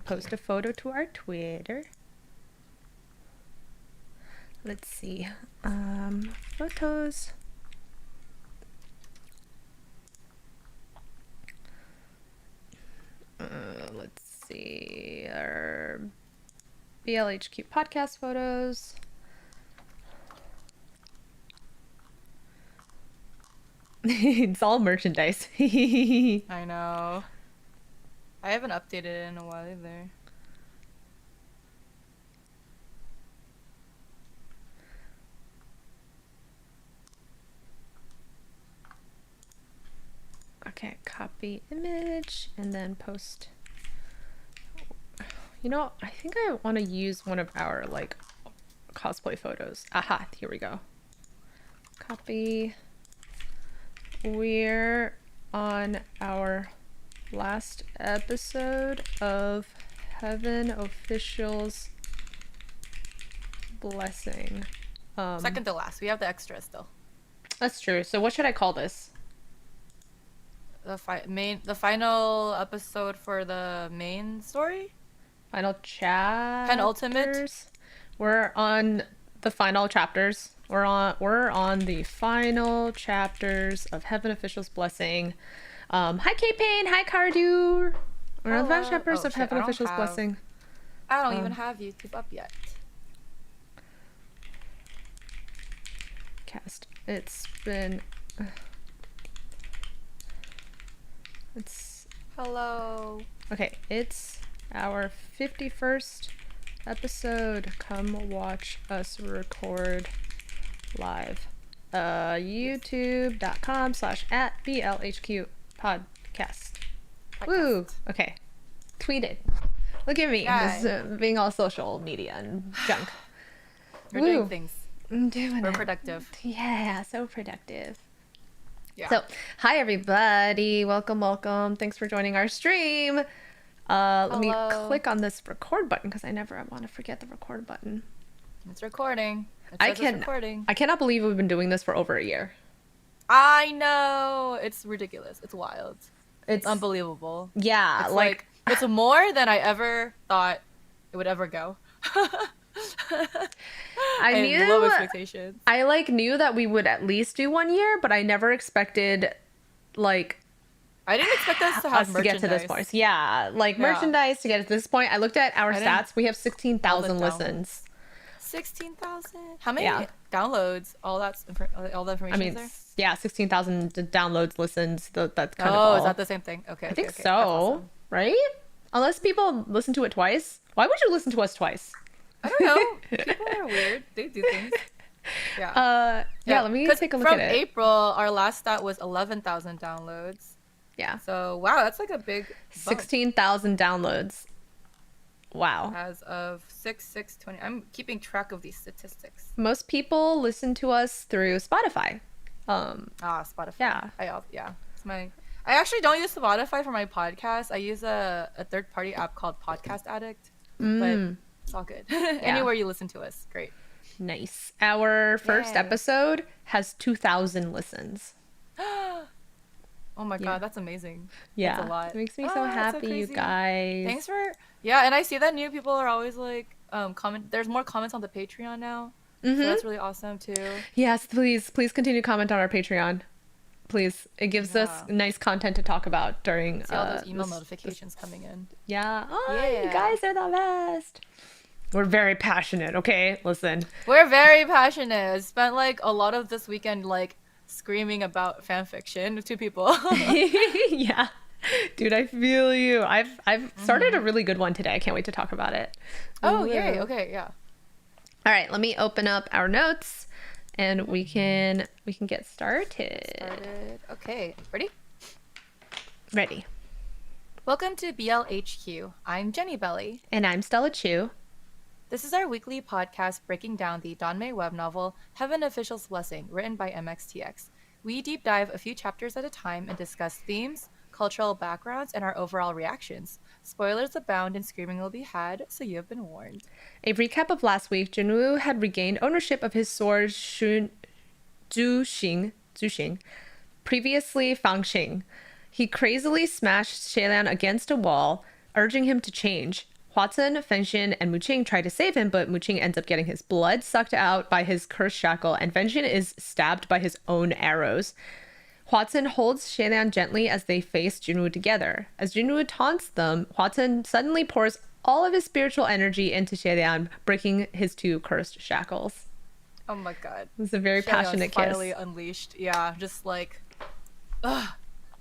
post a photo to our Twitter. Let's see. Photos. Let's see. Our BLHQ podcast photos. It's all merchandise. I know. I haven't updated it in a while either. Okay, copy image and then post. You know, I think I want to use one of our like cosplay photos. Aha, here we go. Copy. We're on our last episode of Heaven Officials Blessing. Second to last. We have the extra still. That's true. So what should I call this? The final episode for the main story? Final chapters? Penultimate? We're on the final chapters. We're on the final chapters of Heaven Officials Blessing. Hi K-Pain, hi Cardu. We're on the final chapters of Heaven Officials Blessing. I don't even have YouTube up yet. Cast. It's been Hello. Okay, it's our 51st episode. Come watch us record live. youtube.com/@BLHQ podcast. Woo! Okay. Tweeted. Look at me. Just, being all social media and junk. We're doing things. I'm doing We're it. productive. Yeah, so productive. Yeah. So, hi everybody. Welcome. Thanks for joining our stream. Let me click on this record button because I never want to forget the record button. It's recording. I cannot believe we've been doing this for over a year. I know. It's ridiculous. It's wild. It's unbelievable. Yeah, it's like it's more than I ever thought it would ever go. I knew low expectations. I knew that we would at least do 1 year, but I never expected I didn't expect us to have to get to this point. Yeah, merchandise to get to this point. I looked at our stats. We have 16,000 listens. 16,000? How many downloads? All that information is there? Yeah, 16,000 downloads, listens. That's kind of all. Is that the same thing? Okay. I think so, awesome. Right? Unless people listen to it twice. Why would you listen to us twice? I don't know. People are weird. They do things. Yeah. Let me take a look at it. From April, our last stat was 11,000 downloads. Yeah. So, wow, that's like a big bump. 16,000 downloads. Wow. As of 6/6/20. I'm keeping track of these statistics. Most people listen to us through Spotify. Spotify. Yeah. It's I actually don't use Spotify for my podcast. I use a third-party app called Podcast Addict. But it's all good. Anywhere you listen to us. Great. Nice. Our first episode has 2,000 listens. Oh my god, that's amazing. Yeah. That's a lot. It makes me so happy, you guys. Thanks for and I see that new people are always comment. There's more comments on the Patreon now. So that's really awesome too. Yes, please continue to comment on our Patreon. Please. It gives us nice content to talk about during see all those email notifications coming in. Yeah. You guys are the best. We're very passionate, okay? Listen. We're very passionate. I spent a lot of this weekend screaming about fan fiction to people. Yeah. Dude, I feel you. I've started a really good one today. I can't wait to talk about it. Oh, yay. Okay, yeah. All right, let me open up our notes and we can get started. Okay, ready? Ready. Welcome to BLHQ. I'm Jenny Belly. And I'm Stella Chu. This is our weekly podcast breaking down the danmei web novel Heaven Officials Blessing, written by MXTX. We deep dive a few chapters at a time and discuss themes, cultural backgrounds, and our overall reactions. Spoilers abound and screaming will be had, so you have been warned. A recap of last week, Junwoo had regained ownership of his sword Zuxing, previously Fangxing. He crazily smashed Shailan against a wall, urging him to change. Huatsun, Fengxian, and Muqing try to save him, but Muqing ends up getting his blood sucked out by his cursed shackle, and Fengxian is stabbed by his own arrows. Huatsun holds Xelian gently as they face Junwu together. As Junwu taunts them, Huatsun suddenly pours all of his spiritual energy into Xelian, breaking his 2 cursed shackles. Oh my god. It's a very passionate kiss. Finally unleashed. Yeah, just like,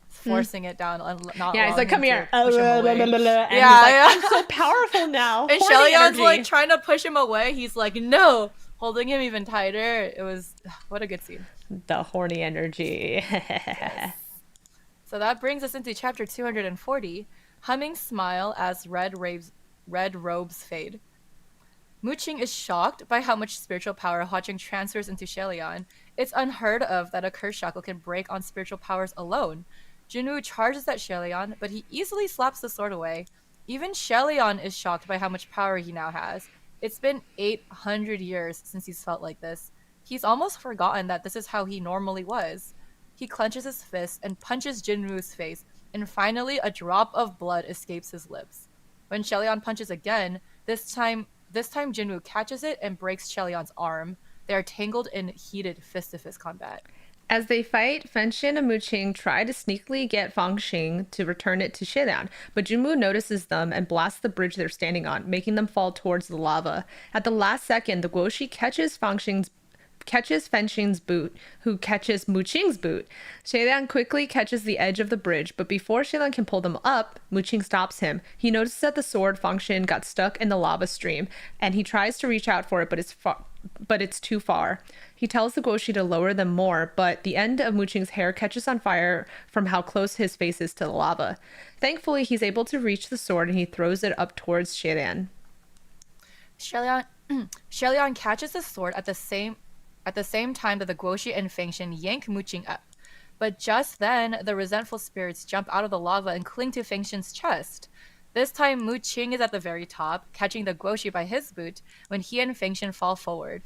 forcing it down. Not Yeah, he's like, come here. And Yeah, he's like, I'm so powerful now. And Horny Xelian's energy. like trying to push him away. He's like, no, holding him even tighter. It was, what a good scene. The horny energy. Yes. So that brings us into chapter 240, Humming Smile as red robes fade. Muqing is shocked by how much spiritual power Huacheng transfers into Xelian. It's unheard of that a curse shackle can break on spiritual powers alone. Junwu charges at Xelian, but he easily slaps the sword away. Even Xelian is shocked by how much power he now has. It's been 800 years since he's felt like this. He's almost forgotten that this is how he normally was. He clenches his fist and punches Jinwu's face, and finally a drop of blood escapes his lips. When Xelian punches again, this time Jinwu catches it and breaks Xelian's arm. They are tangled in heated fist-to-fist combat. As they fight, Fengxian and Muqing try to sneakily get Fangxing to return it to Xelian, but Junwu notices them and blasts the bridge they're standing on, making them fall towards the lava. At the last second, the Guoshi catches Fengxing's boot, who catches Muqing's boot. Xelian quickly catches the edge of the bridge, but before Xelian can pull them up, Muqing stops him. He notices that the sword Fangxing got stuck in the lava stream, and he tries to reach out for it, but it's too far. He tells the Guoshi to lower them more, but the end of Muqing's hair catches on fire from how close his face is to the lava. Thankfully, he's able to reach the sword, and he throws it up towards Xelian. Xelian catches the sword at the same time that the Guoshi and Fengxian yank Muqing up. But just then, the resentful spirits jump out of the lava and cling to Fengxian's chest. This time, Muqing is at the very top, catching the Guoshi by his boot when he and Fengxian fall forward.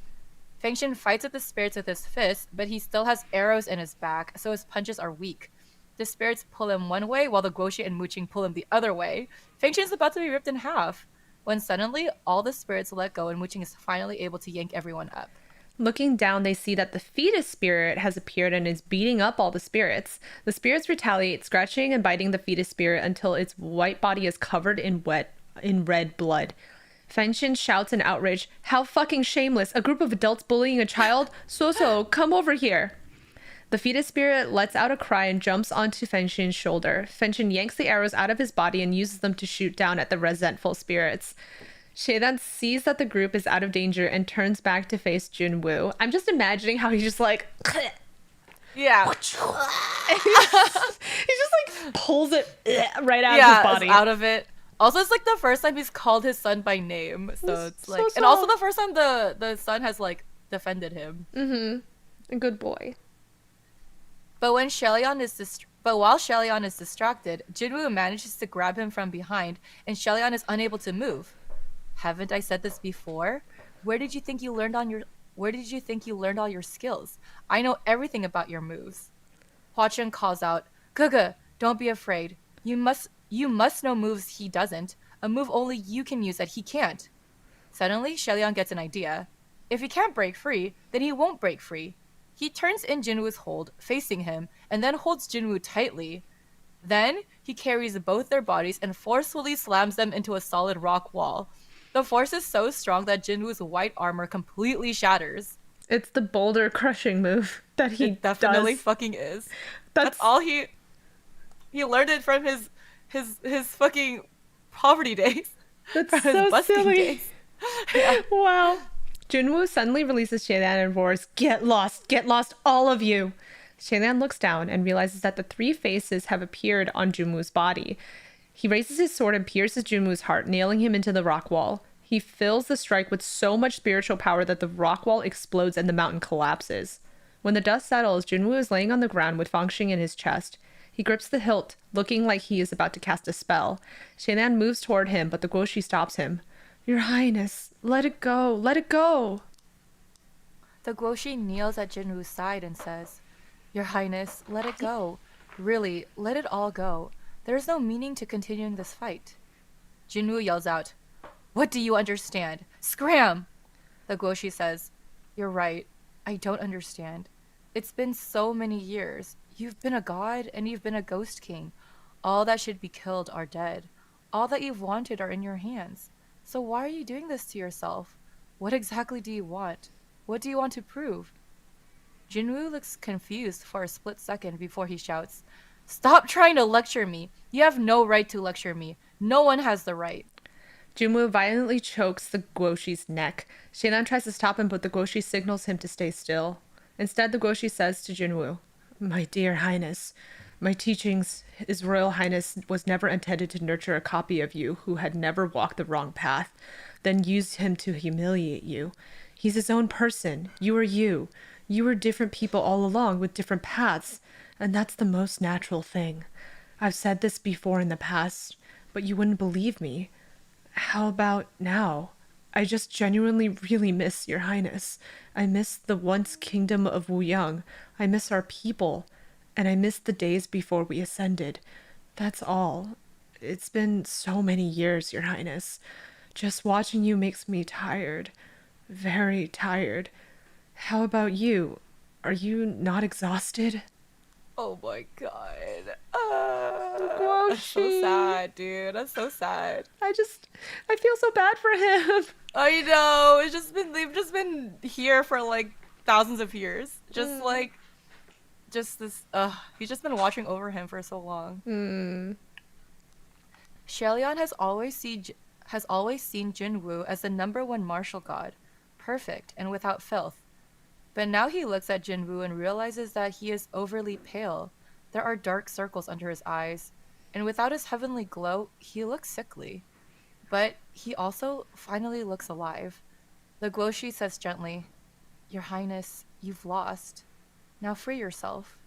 Fengxian fights with the spirits with his fist, but he still has arrows in his back, so his punches are weak. The spirits pull him one way, while the Guoshi and Muqing pull him the other way. Fengxian is about to be ripped in half, when suddenly, all the spirits let go and Muqing is finally able to yank everyone up. Looking down, they see that the fetus spirit has appeared and is beating up all the spirits. The spirits retaliate, scratching and biting the fetus spirit until its white body is covered in red blood. Fengxian shouts in outrage, "How fucking shameless! A group of adults bullying a child? So, come over here!" The fetus spirit lets out a cry and jumps onto Fengxian's shoulder. Fengxian yanks the arrows out of his body and uses them to shoot down at the resentful spirits. Xelian sees that the group is out of danger and turns back to face Junwu. I'm just imagining how he's just like... Yeah. he just like pulls it right out of his body. Out of it. Also, it's like the first time he's called his son by name. So it's like... so and also the first time the son has like defended him. Mm-hmm. A good boy. But while Xelian is distracted, Jinwu manages to grab him from behind, and Xelian is unable to move. Haven't I said this before? Where did you think you learned all your skills? I know everything about your moves. Huacheng calls out, "Gugu, don't be afraid. You must know moves he doesn't. A move only you can use that he can't." Suddenly, Xelian gets an idea. If he can't break free, then he won't break free. He turns in Jinwu's hold, facing him, and then holds Jinwu tightly. Then, he carries both their bodies and forcefully slams them into a solid rock wall. The force is so strong that Jinwu's white armor completely shatters. It's the boulder crushing move that he definitely does. Fucking is. That's all he learned it from his fucking poverty days. That's from so his busking silly. days. Yeah. Wow. Junwu suddenly releases Xelian and roars, get lost, all of you." Xelian looks down and realizes that the 3 faces have appeared on Junwu's body. He raises his sword and pierces Junwu's heart, nailing him into the rock wall. He fills the strike with so much spiritual power that the rock wall explodes and the mountain collapses. When the dust settles, Junwu is laying on the ground with Fangxing in his chest. He grips the hilt, looking like he is about to cast a spell. Xelian moves toward him, but the Guoshi stops him. "Your Highness, let it go, let it go." The Guoshi kneels at Jinwu's side and says, "Your Highness, let it go. Really, let it all go. There is no meaning to continuing this fight." Jinwoo yells out, "What do you understand? Scram!" The Guoshi says, "You're right. I don't understand. It's been so many years. You've been a god and you've been a ghost king. All that should be killed are dead. All that you've wanted are in your hands. So why are you doing this to yourself? What exactly do you want? What do you want to prove?" Jinwoo looks confused for a split second before he shouts, "Stop trying to lecture me. You have no right to lecture me. No one has the right." Junwoo violently chokes the Guoshi's neck. Shaylan tries to stop him, but the Guoshi signals him to stay still. Instead, the Guoshi says to Junwoo, "My dear Highness, my teachings, His Royal Highness was never intended to nurture a copy of you who had never walked the wrong path, then use him to humiliate you. He's his own person. You are you. You were different people all along with different paths, and that's the most natural thing. I've said this before in the past, but you wouldn't believe me. How about now? I just genuinely really miss your highness. I miss the once kingdom of Wuyang. I miss our people. And I miss the days before we ascended. That's all. It's been so many years, your highness. Just watching you makes me tired. Very tired. How about you? Are you not exhausted?" Oh my god. That's so Guoshi. sad, dude. That's so sad. I feel so bad for him. I know. They've just been here for like thousands of years. Just this he's just been watching over him for so long. Shelion has always seen Jinwoo as the #1 martial god, perfect and without filth. But now he looks at Jinwoo and realizes that he is overly pale. There are dark circles under his eyes, and without his heavenly glow, he looks sickly. But he also finally looks alive. The Guoshi says gently, "Your Highness, you've lost. Now free yourself."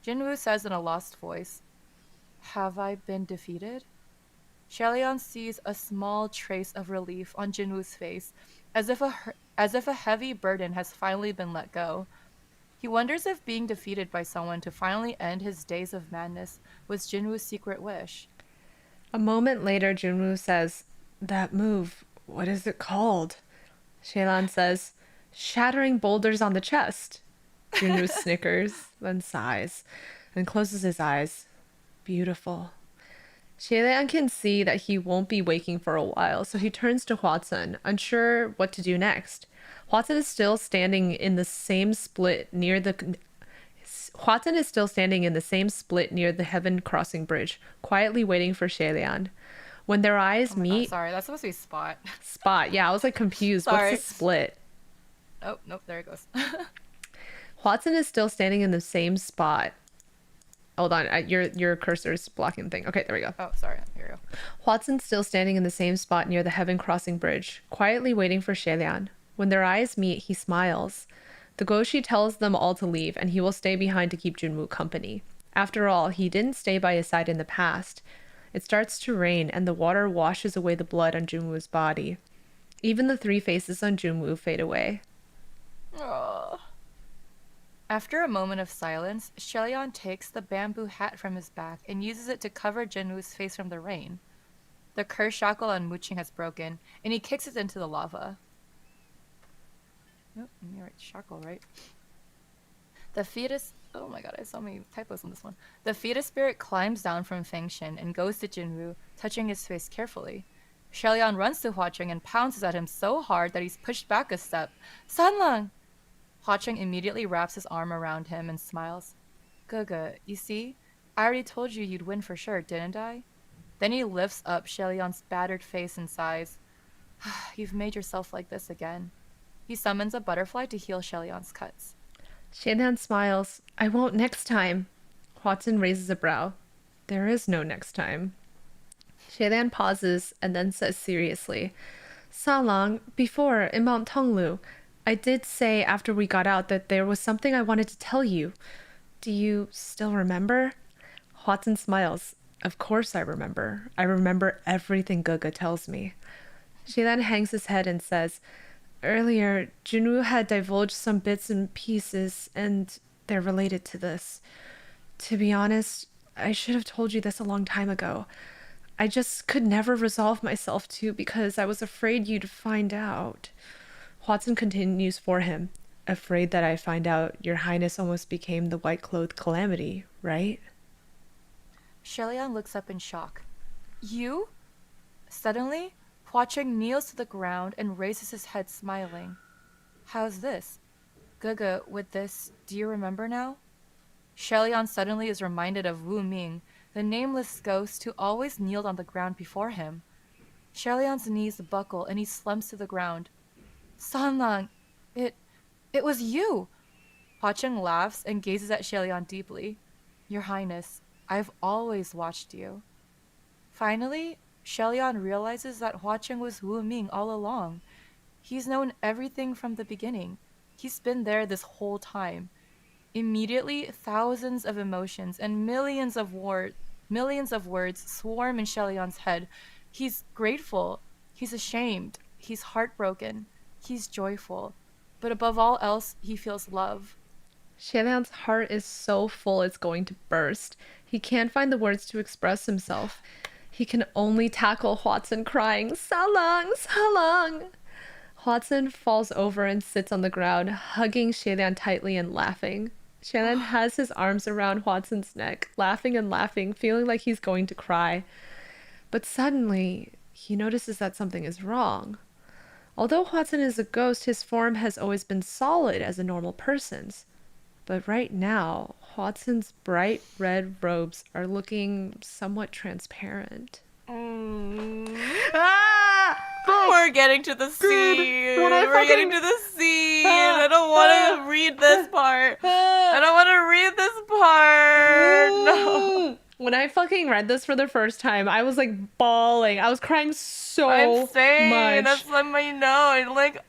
Jinwoo says in a lost voice, "Have I been defeated?" Shelion sees a small trace of relief on Jinwoo's face, as if a heavy burden has finally been let go. He wonders if being defeated by someone to finally end his days of madness was Jinwoo's secret wish. A moment later, Junwoo says, "That move, what is it called?" Shaylan says, "Shattering boulders on the chest." Junwoo snickers, then sighs, and closes his eyes. Beautiful. Shaylan can see that he won't be waking for a while, so he turns to Hwatsun, unsure what to do next. Hwatsun is still standing in the same split near the Heaven Crossing Bridge, quietly waiting for Shaylan. When their eyes Oh my god, meet, sorry, that's supposed to be Spot. Spot. Yeah, I was like confused. Sorry. What's the split? Oh, nope, there it goes. Hwatsun is still standing in the same spot. Hold on, your cursor is blocking the thing. Okay, there we go. Oh, sorry, here we go. Watson's still standing in the same spot near the Heaven Crossing Bridge, quietly waiting for Shelian. When their eyes meet, he smiles. The Goshi tells them all to leave, and he will stay behind to keep Junwoo company. After all, he didn't stay by his side in the past. It starts to rain, and the water washes away the blood on Junwoo's body. Even the three faces on Junwoo fade away. Aww. After a moment of silence, Shelion takes the bamboo hat from his back and uses it to cover Jinwoo's face from the rain. The curse shackle on Mooching has broken, and he kicks it into the lava. Nope, you're right, shackle, right? The fetus... Oh my god, I saw many typos on this one. The fetus spirit climbs down from Fengshin and goes to Jinwoo, touching his face carefully. Shelion runs to Huacheng and pounces at him so hard that he's pushed back a step. Sanlang! Huacheng immediately wraps his arm around him and smiles. Guga, you see? I already told you you'd win for sure, didn't I? Then he lifts up Shelion's battered face and sighs. You've made yourself like this again. He summons a butterfly to heal Shelion's cuts. Shelian smiles. I won't next time. Huatsun raises a brow. There is no next time. Shelian pauses and then says seriously, Salang, before in Mount Tonglu, I did say after we got out that there was something I wanted to tell you. Do you still remember? Huatsun smiles. Of course I remember. I remember everything Guga tells me. She then hangs his head and says, Earlier, Junwoo had divulged some bits and pieces, and they're related to this. To be honest, I should have told you this a long time ago. I just could never resolve myself to because I was afraid you'd find out. Watson continues for him. Afraid that I find out your highness almost became the white-clothed calamity, right? Shelian looks up in shock. You? Suddenly, Hua Cheng kneels to the ground and raises his head smiling. How's this? Gege, with this, do you remember now? Shelian suddenly is reminded of Wu Ming, the nameless ghost who always kneeled on the ground before him. Shelian's knees buckle and he slumps to the ground. Sanlang, it it was you! Hua Cheng laughs and gazes at Shelian deeply. Your Highness, I've always watched you. Finally, Shelian realizes that Hua Cheng was Wu Ming all along. He's known everything from the beginning. He's been there this whole time. Immediately, thousands of emotions and millions of words swarm in Shelian's head. He's grateful. He's ashamed. He's heartbroken. He's joyful. But above all else, he feels love. Shelian's heart is so full it's going to burst. He can't find the words to express himself. He can only tackle Watson crying, Salang, Salang. Watson falls over and sits on the ground, hugging Shelian tightly and laughing. Shelian has his arms around Watson's neck, laughing and laughing, feeling like he's going to cry. But suddenly, he notices that something is wrong. Although Watson is a ghost, his form has always been solid as a normal person's. But right now, Watson's bright red robes are looking somewhat transparent. Mm. Ah! We're getting to the scene. When I We're fucking- getting to the scene. I don't want to read this part. I don't want to read this part. No. When I fucking read this for the first time, I was like bawling. I was crying so I'm saying much. that's let me know.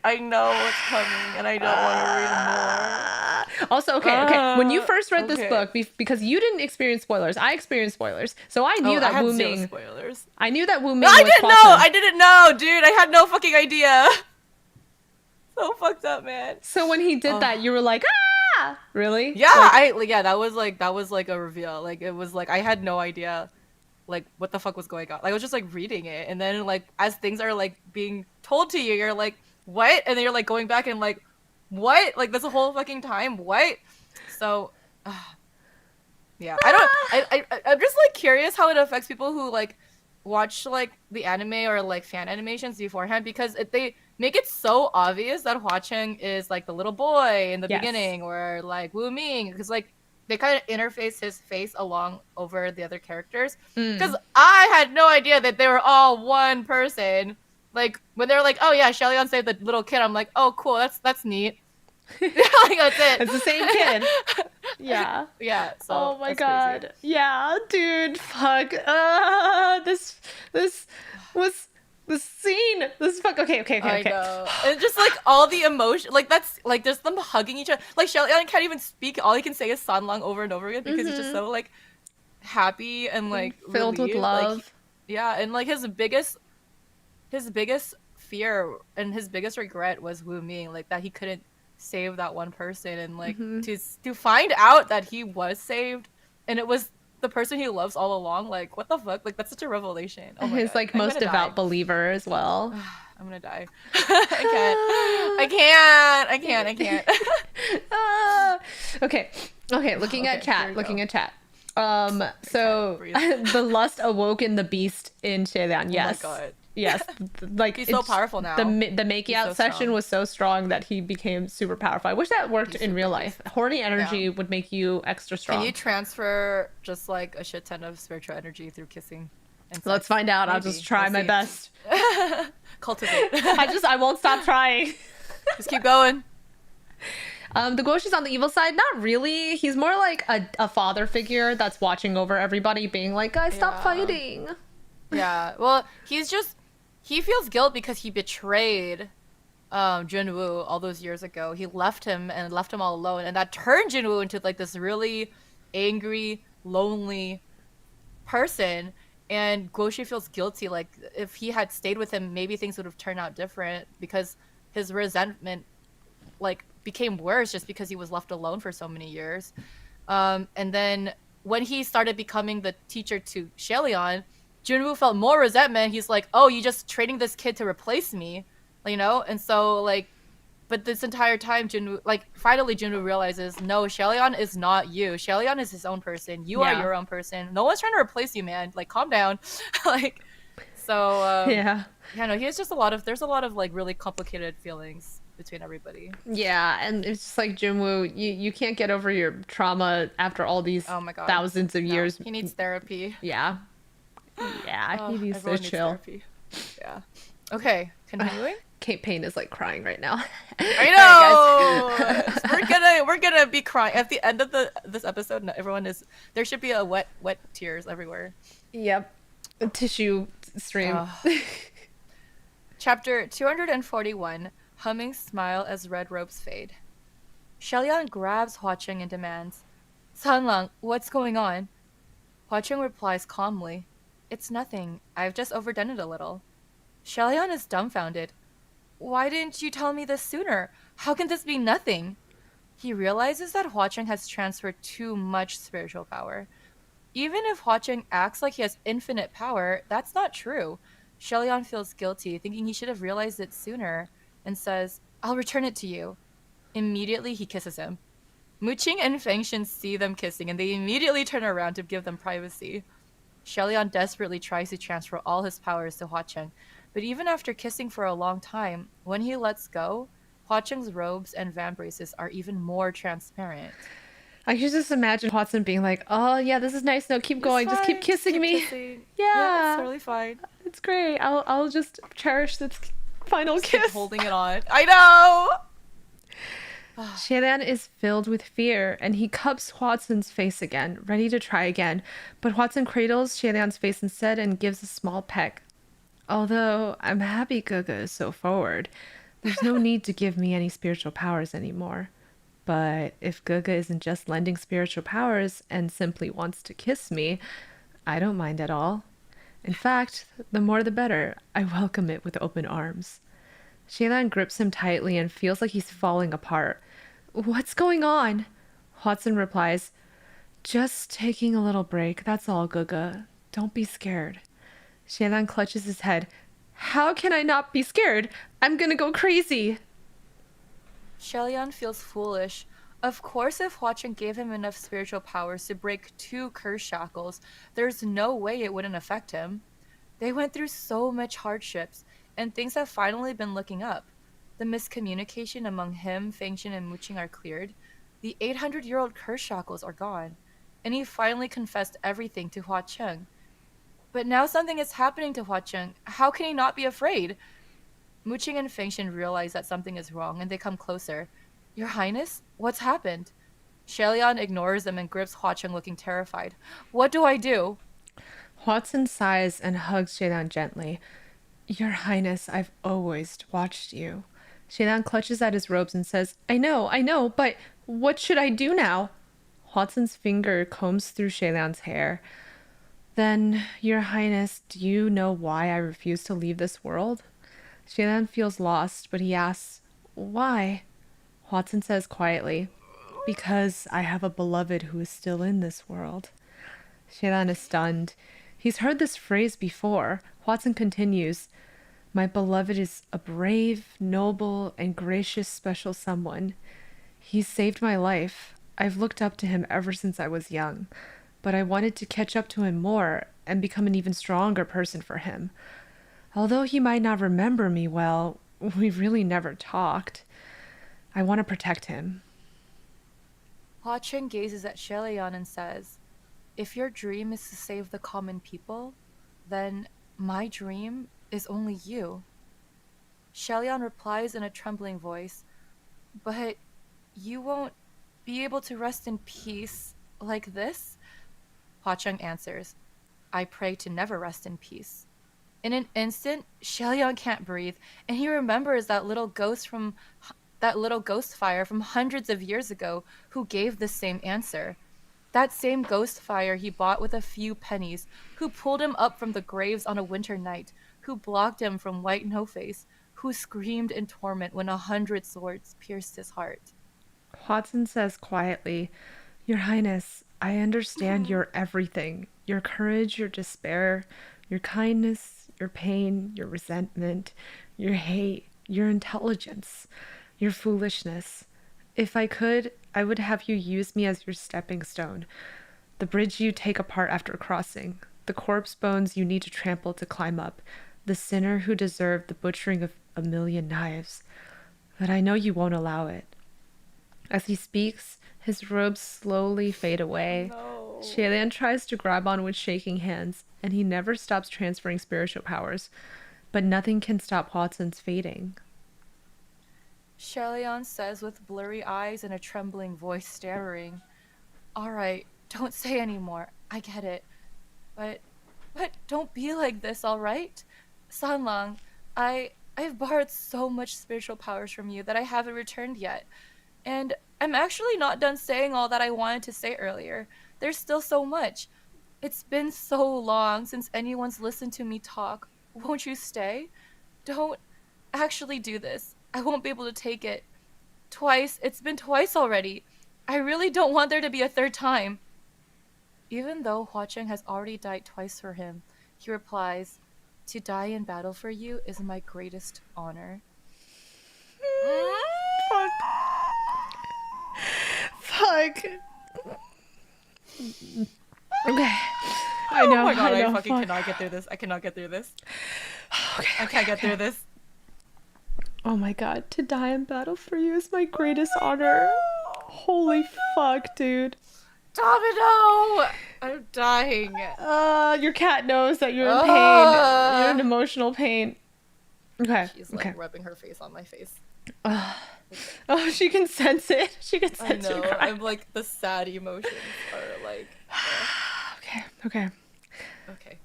I know what's coming, and I don't want to read more. Also, okay. When you first read this okay. book, because you didn't experience spoilers, I experienced spoilers, so I knew I that had Wu zero Ming. spoilers. I knew that Wu Ming No, I was didn't know. Hua Cheng. I didn't know, dude. I had no fucking idea. So fucked up, man. So when he did that, you were like, ah, really? Yeah, Like, that was like a reveal. Like it was like I had no idea like what the fuck was going on. Like I was just like reading it, and then like as things are like being told to you, you're like, what? And then you're like going back and like, what? Like that's a whole fucking time. What? So yeah, I'm just like curious how it affects people who like watch like the anime or like fan animations beforehand, because they make it so obvious that Hua Cheng is like the little boy in the Yes. beginning, or like Wu Ming, because like they kind of interface his face along over the other characters. Because I had no idea that they were all one person. Like when they were like, oh yeah, Shelion saved the little kid, I'm like, oh cool, that's neat. Like that's it. it's the same kid. Yeah. Yeah. So Oh my that's god. crazy. Yeah, dude. Fuck. This was the scene. This fuck. Okay. I know. And just like all the emotion, like that's like just them hugging each other. Like Shelion can't even speak. All he can say is Sanlang over and over again because he's just so like happy and like Filled with relieved. love. Like, yeah, and like his biggest fear and his biggest regret was Wu Ming, like that he couldn't save that one person, and like to find out that he was saved and it was the person he loves all along. Like what the fuck? Like that's such a revelation. Oh my His God. like I'm most gonna devout die. believer as well. I'm gonna die. I can't. Okay. Looking at Okay, here chat. we Looking go. at chat. So breathe. the lust awoke in the beast in Shelian. Yes. Oh my God. Yes. Like He's so it's- powerful now. The making He's out so session strong. was so strong that he became super powerful. I wish that worked He's in real super life. Horny energy Yeah. would make you extra strong. Can you transfer just like a shit ton of spiritual energy through kissing? And sex? Let's find out. I'll Maybe. just try We'll my see. best. Cultivate. I won't stop trying. Just keep going. The Goshi's on the evil side? Not really. He's more like a father figure that's watching over everybody, being like, guys, stop Yeah. fighting. Yeah. Well, he feels guilt because he betrayed Junwoo all those years ago. He left him all alone, and that turned Junwoo into like this really angry, lonely person. And Goshi feels guilty, like if he had stayed with him, maybe things would have turned out different, because his resentment like became worse just because he was left alone for so many years. And then when he started becoming the teacher to Shelion, Junwoo felt more resentment. He's like, oh, you just trading this kid to replace me, you know? And so, like, but this entire time, Junwoo, like, finally Junwoo realizes, no, Shellyeon is not you. Shellyeon is his own person. You are Yeah. your own person. No one's trying to replace you, man. Like, calm down. Like, so, Yeah. yeah, no, there's a lot of, like, really complicated feelings between everybody. Yeah, and it's just like Junwoo, you can't get over your trauma after all these Oh my god. thousands of No, years. he needs therapy. Yeah. Yeah, he needs to Everyone needs chill. therapy. Yeah. Okay, continuing. Kate Payne is like crying right now. I All right, know. guys. We're gonna be crying at the end of this episode. Everyone is there. Should be a wet tears everywhere. Yep. A tissue stream. Chapter 241. Humming smile as red ropes fade. Shellyan grabs Hua Cheng and demands, "Sanlang, what's going on?" Hua Cheng replies calmly, "It's nothing. I've just overdone it a little." Shellyan is dumbfounded. "Why didn't you tell me this sooner? How can this be nothing?" He realizes that Hua Cheng has transferred too much spiritual power. Even if Hua Cheng acts like he has infinite power, that's not true. Shellyan feels guilty, thinking he should have realized it sooner, and says, "I'll return it to you." Immediately, he kisses him. Muqing and Fengshen see them kissing, and they immediately turn around to give them privacy. Shellyan desperately tries to transfer all his powers to Hua Cheng, but even after kissing for a long time, when he lets go, Hua Cheng's robes and van braces are even more transparent. I can just imagine Watson being like, "Oh yeah, this is nice. No, keep going. Just keep kissing me. Kissing. Yeah, it's Yeah, totally fine. it's great. I'll just cherish this final Just keep kiss." holding it on. I know! Shaylan is filled with fear, and he cups Watson's face again, ready to try again. But Watson cradles Shaylan's face instead and gives a small peck. Although I'm happy Gaga is so forward, there's no need to give me any spiritual powers anymore. But if Gaga isn't just lending spiritual powers and simply wants to kiss me, I don't mind at all. In fact, the more the better. I welcome it with open arms. Shaylan grips him tightly and feels like he's falling apart. "What's going on?" Watson replies, "Just taking a little break, that's all, Gaga. Don't be scared." Shaylan clutches his head. "How can I not be scared? I'm gonna go crazy." Shellyan feels foolish. Of course, if Hua Cheng gave him enough spiritual powers to break 2 curse shackles, there's no way it wouldn't affect him. They went through so much hardships, and things have finally been looking up. The miscommunication among him, Fengshen, and Muqing are cleared. The 800-year-old curse shackles are gone. And he finally confessed everything to Hua Cheng. But now something is happening to Hua Cheng. How can he not be afraid? Muqing and Fengshen realize that something is wrong, and they come closer. "Your Highness? What's happened?" Shellyan ignores them and grips Hua Cheng, looking terrified. "What do I do?" Watson sighs and hugs Shaylan gently. "Your Highness, I've always watched you." Shaylan clutches at his robes and says, I know, but what should I do now?" Watson's finger combs through Shaylan's hair. "Then, Your Highness, do you know why I refuse to leave this world?" Shaylan feels lost, but he asks, "Why?" Watson says quietly, "Because I have a beloved who is still in this world." Shaylan is stunned. He's heard this phrase before. Watson continues, "My beloved is a brave, noble, and gracious special someone. He's saved my life. I've looked up to him ever since I was young, but I wanted to catch up to him more and become an even stronger person for him. Although he might not remember me well, we really never talked. I want to protect him." Hua Cheng gazes at Shellyan and says, "If your dream is to save the common people, then my dream is only you." Shellyan replies in a trembling voice, "But you won't be able to rest in peace like this?" Hua Cheng answers, "I pray to never rest in peace." In an instant, Shellyan can't breathe, and he remembers that little ghost fire from hundreds of years ago who gave the same answer. That same ghost fire he bought with a few pennies, who pulled him up from the graves on a winter night, who blocked him from White No-Face, who screamed in torment when 100 swords pierced his heart. Watson says quietly, "Your Highness, I understand your everything. Your courage, your despair, Your kindness, your pain, your resentment, your hate, your intelligence, your foolishness. If I could, I would have you use me as your stepping stone. The bridge you take apart after crossing. The corpse bones you need to trample to climb up. The sinner who deserved the butchering of a million knives. But I know you won't allow it. As he speaks, his robes slowly fade away. No. Shaylan tries to grab on with shaking hands, and he never stops transferring spiritual powers. But nothing can stop Watson's fading. Shelion says with blurry eyes and a trembling voice, stammering, "All right, don't say any more. I get it. But don't be like this, all right? Sanlang, I've borrowed so much spiritual powers from you that I haven't returned yet. And I'm actually not done saying all that I wanted to say earlier. There's still so much. It's been so long since anyone's listened to me talk. Won't you stay? Don't actually do this. I won't be able to take it. Twice. It's been twice already. I really don't want there to be a third time." Even though Hua Cheng has already died twice for him, he replies, "To die in battle for you is my greatest honor." Fuck. Fuck. Okay. I know. Oh my god, I know, I fucking fuck. cannot get through this. I cannot get through this. Okay, I can't get through this. Oh my god, to die in battle for you is my greatest honor. Holy fuck, dude. Domino! I'm dying. Your cat knows that you're in pain. You're in emotional pain. Okay. She's like okay. rubbing her face on my face. Oh, she can sense it. She can I sense know. your cry. I'm like, the sad emotions are like. Okay. Okay.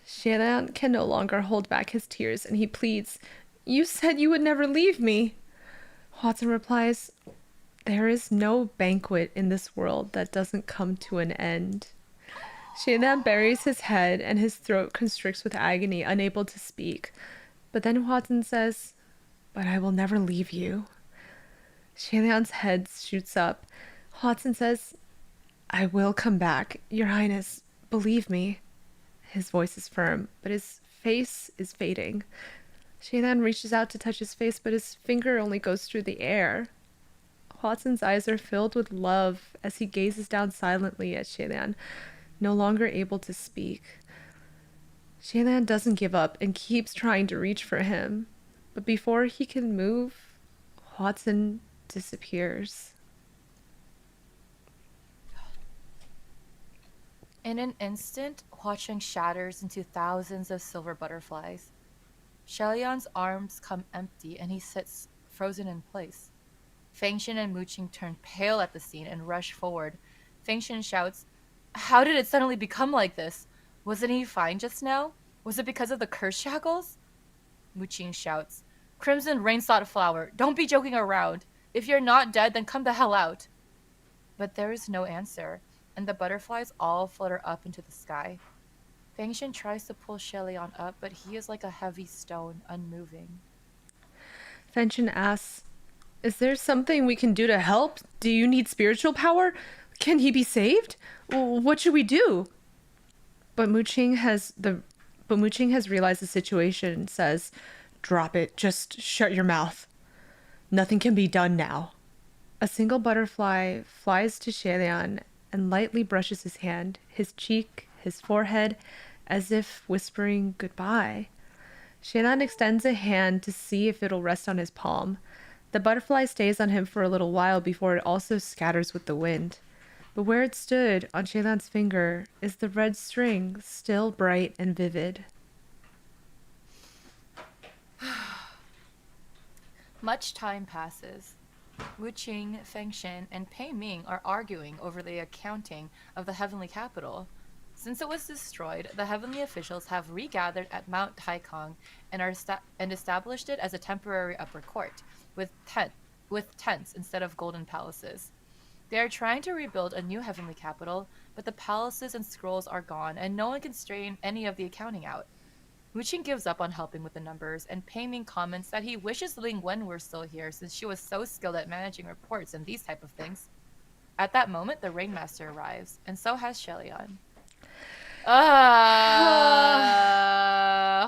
Shaylan can no longer hold back his tears and he pleads, "You said you would never leave me." Watson replies, "There is no banquet in this world that doesn't come to an end." Shaylan buries his head and his throat constricts with agony, unable to speak. But then Watson says, "But I will never leave you." Shaylan's head shoots up. Watson says, "I will come back, Your Highness. Believe me." His voice is firm, but his face is fading. Shaylan reaches out to touch his face, but his finger only goes through the air. Watson's eyes are filled with love as he gazes down silently at Shaylan, no longer able to speak. Shaylan doesn't give up and keeps trying to reach for him, but before he can move, Watson disappears. In an instant, Hua Cheng shatters into thousands of silver butterflies. Shelyon's arms come empty and he sits frozen in place. Fengshen and Muqing turn pale at the scene and rush forward. Fengshen shouts, "How did it suddenly become like this? Wasn't he fine just now? Was it because of the curse shackles?" Muqing shouts, "Crimson Rainsought Flower, don't be joking around. If you're not dead, then come the hell out." But there is no answer, and the butterflies all flutter up into the sky. Fengshen tries to pull Shelion up, but he is like a heavy stone, unmoving. Fengshen asks, "Is there something we can do to help? Do you need spiritual power? Can he be saved? What should we do?" But Muqing has realized the situation and says, "Drop it. Just shut your mouth. Nothing can be done now." A single butterfly flies to Shelion and lightly brushes his hand, his cheek, his forehead, as if whispering goodbye. Shaylan extends a hand to see if it'll rest on his palm. The butterfly stays on him for a little while before it also scatters with the wind. But where it stood on Shaylan's finger is the red string, still bright and vivid. Much time passes. Wu Qing, Fengshen, and Pei Ming are arguing over the accounting of the heavenly capital. Since it was destroyed, the heavenly officials have regathered at Mount Taikong and established it as a temporary upper court, with tents instead of golden palaces. They are trying to rebuild a new heavenly capital, but the palaces and scrolls are gone, and no one can strain any of the accounting out. Muqing gives up on helping with the numbers, and Pei Ming comments that he wishes Ling Wen were still here since she was so skilled at managing reports and these type of things. At that moment, the Rainmaster arrives, and so has Shelion.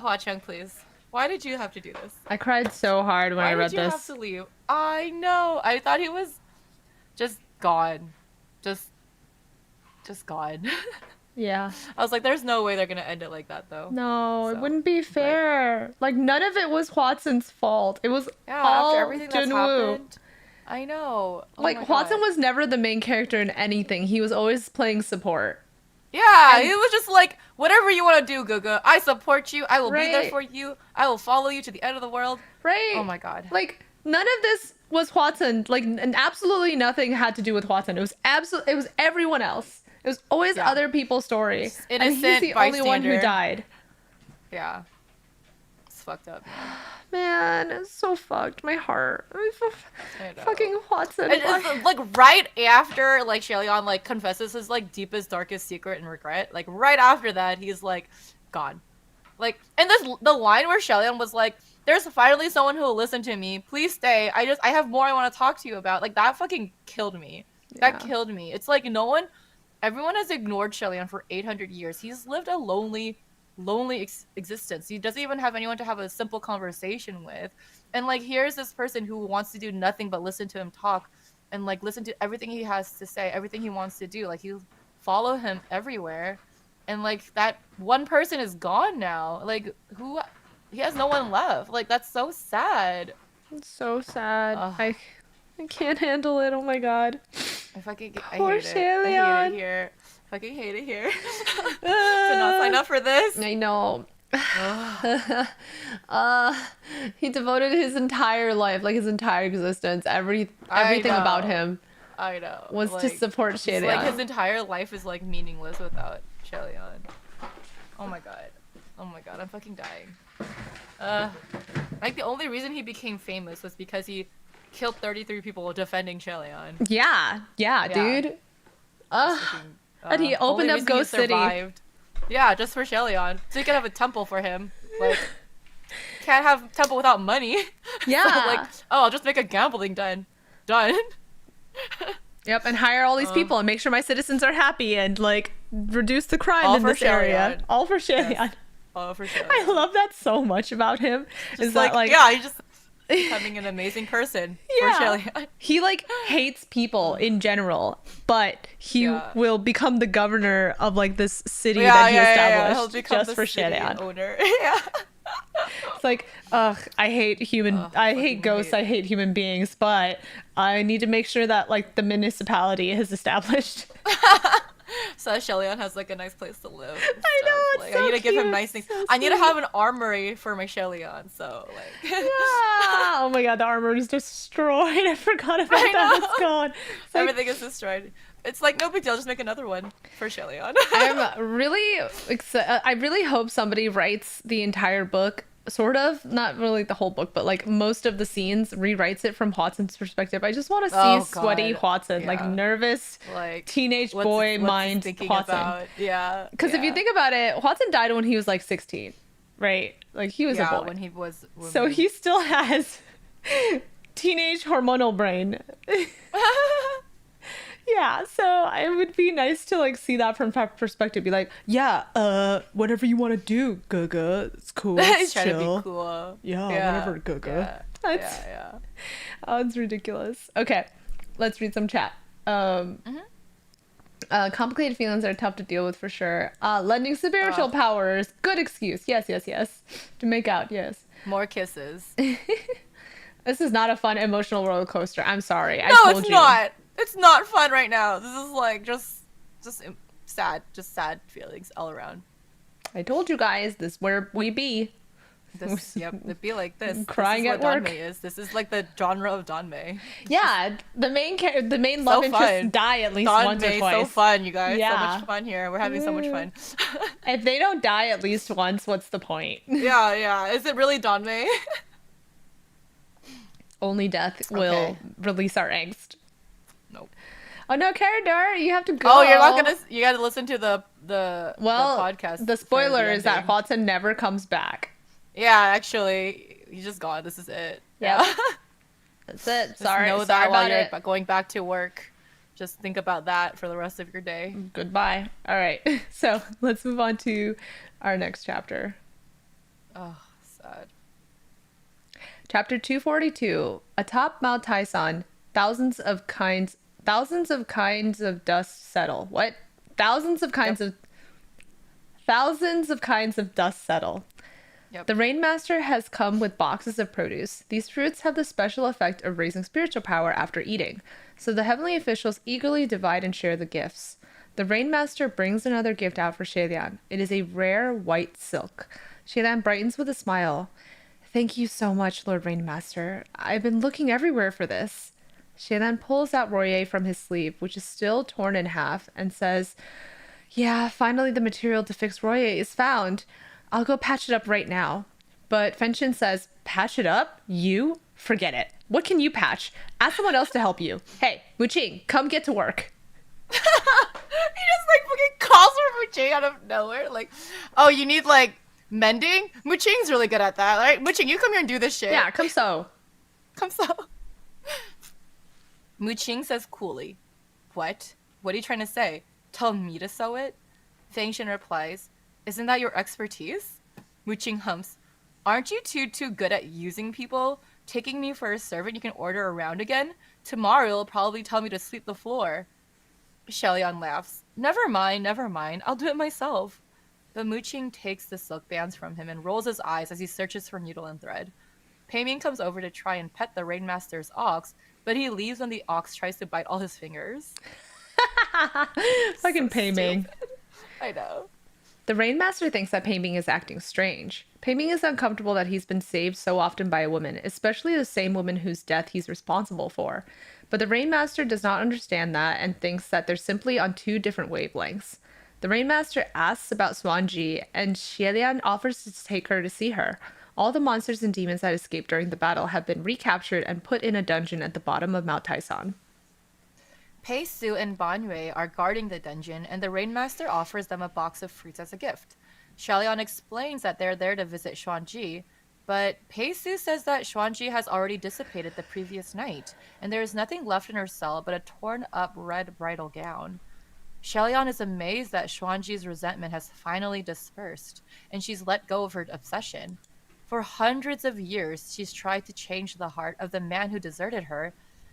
Hua Cheng, please. Why did you have to do this? I cried so hard when I read Why did you have this. to leave? I know. I thought he was just gone. Just gone. Yeah. I was like, there's no way they're gonna end it like that, though. No, it So, wouldn't be fair. Like, none of it was Watson's fault. It was yeah, all after everything that's Junwoo. happened. I know. Oh Like, my Watson God. was never the main character in anything. He was always playing support. Yeah, And- it was just like, whatever you want to do, Guga. I support you. I will be there Right. for you. I will follow you to the end of the world. Right? Oh my God. Like, none of this was Watson. Like, and absolutely nothing had to do with Watson. It was everyone else. It was always Yeah. other people's story. And he's innocent the only one who bystander. died. Yeah. It's fucked up, man. Man, it's so fucked. My heart. I know. Fucking Watson. And it's like right after like Shaleon like confesses his like deepest darkest secret and regret, like right after that he's like gone. Like and the line where Shaleon was like, "There's finally someone who will listen to me. Please stay. I have more I want to talk to you about." Like that fucking killed me. That Yeah. killed me. It's like everyone has ignored Shaleon for 800 years. He's lived a lonely existence. He doesn't even have anyone to have a simple conversation with. And like here's this person who wants to do nothing but listen to him talk and like listen to everything he has to say, everything he wants to do. Like you follow him everywhere. And like that one person is gone now. Like he has no one left. Like that's so sad. It's so sad. Ugh. I can't handle it. Oh my god. I Poor hate it. I Shaleon. hate it here. Fucking hate it here. To not sign up for this. I know. Ugh. He devoted his entire life, like his entire existence, I everything about know. him I know. was to Like, support it's Shaleon. like his entire life is like meaningless without Shaleon. Oh my god. Oh my god, I'm fucking dying. Like the only reason he became famous was because he killed 33 people defending Shaleon. Yeah, Yeah. dude. Fucking, And he only opened up reason he Ghost City. survived. Yeah, just for Shaleon. So you can have a temple for him. Like, can't have a temple without money. Yeah. So like, oh, I'll just make a gambling den. Done. Yep, and hire all these people and make sure my citizens are happy and like reduce the crime All in for this area. Shaleon. All for Shaleon. Yes. Oh, for Shaleon. I love that so much about him. Just Is that like yeah, he's just becoming an amazing person for Yeah. Shaleon. he like hates people in general, but he Yeah. will become the governor of like this city Yeah, that he He'll established become just the for city Shaleon. owner. Yeah. It's like, ugh, I hate I fucking hate ghosts, hate. I hate human beings, but I need to make sure that like the municipality is established. So Shaleon has like a nice place to live. and I know, stuff. it's Like, so I need to give him cute, nice things. so I need to sweet. have an armory for my Shaleon. So like, Yeah. Oh my god, the armor is destroyed. I forgot about I that. know. It's gone. It's like, everything is destroyed. It's like no big deal. Just make another one for Shaleon. I'm really I really hope somebody writes the entire book, sort of, not really the whole book, but like most of the scenes, rewrites it from Watson's perspective. I just want to see Oh, sweaty God. Watson, like Yeah. nervous Like teenage what's boy he mind thinking Watson. about? Yeah. Because if you think about it, Watson died when he was like 16, right? Like he was a boy. when he was. So he still has teenage hormonal brain. Yeah, so it would be nice to like see that from that perspective. Be like, yeah, whatever you want to do, Gaga, it's cool. He's It's trying to chill. be cool. Yeah, whatever, Gaga. Yeah. That's oh, it's ridiculous. Okay, let's read some chat. Complicated feelings are tough to deal with for sure. Lending spiritual powers, good excuse. Yes, yes, yes. To make out, yes. More kisses. This is not a fun emotional roller coaster. I'm sorry. I No, told it's you. not. It's not fun right now. This is like just sad. Just sad feelings all around. I told you guys, this where we be. Yep, it'd be like this. Crying this is at what work. danmei is. This is like the genre of danmei. Yeah, the main love So interests fun. die at least once or Danmei, twice. so fun, you guys. So Yeah. much fun here. We're having so much fun. If they don't die at least once, what's the point? Yeah. Is it really danmei? Only death will Okay. release our angst. Nope. Oh no, Carador, you have to go. Oh, you're not gonna. You got to listen to the podcast. The for spoiler is that ending. Watson never comes back. Yeah, actually, he's just gone. This is it. Yep. Yeah. That's it. Just Sorry, know sorry that while about you're it. going back to work. Just think about that for the rest of your day. Goodbye. All right. So let's move on to our next chapter. Oh, sad. Chapter 242. Atop Mount Tyson, thousands of kinds of dust settle. What? Thousands of kinds Yep. of thousands of kinds of dust settle. Yep. The Rainmaster has come with boxes of produce. These fruits have the special effect of raising spiritual power after eating, so the heavenly officials eagerly divide and share the gifts. The Rainmaster brings another gift out for Shelian. It is a rare white silk. Shelian brightens with a smile. Thank you so much, Lord Rainmaster. I've been looking everywhere for this. Shelian pulls out Royer from his sleeve, which is still torn in half, and says, yeah, finally the material to fix Royer is found. I'll go patch it up right now. But Fenshin says, patch it up? You? Forget it. What can you patch? Ask someone else to help you. Hey, Wuqing, come get to work. He just like fucking calls for Muching out of nowhere. Like, oh, you need like mending? Muching's really good at that. All right, Muching, you come here and do this shit. Yeah, come so. Come so. Muching says coolly, what? What are you trying to say? Tell me to sew it? Fengshin replies, isn't that your expertise? Muching humps, aren't you too good at using people? Taking me for a servant you can order around again? Tomorrow you'll probably tell me to sweep the floor. Shelian laughs. Never mind, I'll do it myself. But Muching takes the silk bands from him and rolls his eyes as he searches for needle and thread. Peimin comes over to try and pet the Rainmaster's ox, but he leaves when the ox tries to bite all his fingers. Fucking Pei Ming. I know. The Rainmaster thinks that Pei Ming is acting strange. Pei Ming is uncomfortable that he's been saved so often by a woman, especially the same woman whose death he's responsible for. But the Rainmaster does not understand that and thinks that they're simply on two different wavelengths. The Rainmaster asks about Swanji, and Xielian offers to take her to see her. All the monsters and demons that escaped during the battle have been recaptured and put in a dungeon at the bottom of Mount Tyson. Pei Su and Ban Yue are guarding the dungeon, and the Rainmaster offers them a box of fruits as a gift. Shalian explains that they're there to visit Xuanji, but Pei Su says that Xuanji has already dissipated the previous night, and there is nothing left in her cell but a torn-up red bridal gown. Shelian is amazed that Xuanji's resentment has finally dispersed, and she's let go of her obsession. For hundreds of years, she's tried to change the heart of the man who deserted her,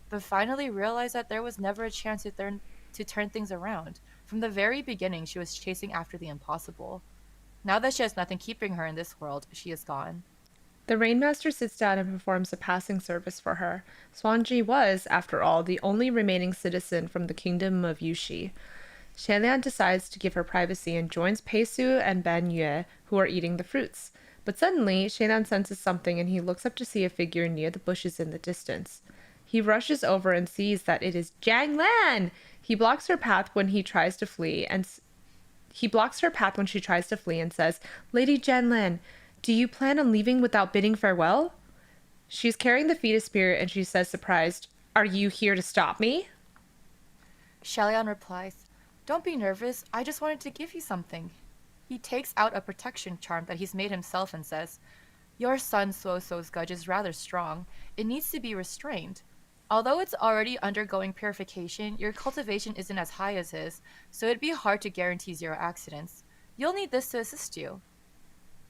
but finally realized that there was never a chance to turn things around. From the very beginning, she was chasing after the impossible. Now that she has nothing keeping her in this world, she is gone. The Rainmaster sits down and performs a passing service for her. Swanji was, after all, the only remaining citizen from the kingdom of Yushi. Shelian decides to give her privacy and joins Peisu and Ban Yue, who are eating the fruits. But suddenly, Shelian senses something and he looks up to see a figure near the bushes in the distance. He rushes over and sees that it is Jiang Lan! He blocks her path when he tries to flee and he blocks her path when she tries to flee and says, Lady Jiang Lan, do you plan on leaving without bidding farewell? She's carrying the fetus spirit and she says, surprised, are you here to stop me? Shelian replies, don't be nervous, I just wanted to give you something. He takes out a protection charm that he's made himself and says, your son Suoso's gudge is rather strong. It needs to be restrained. Although it's already undergoing purification, your cultivation isn't as high as his, so it'd be hard to guarantee zero accidents. You'll need this to assist you.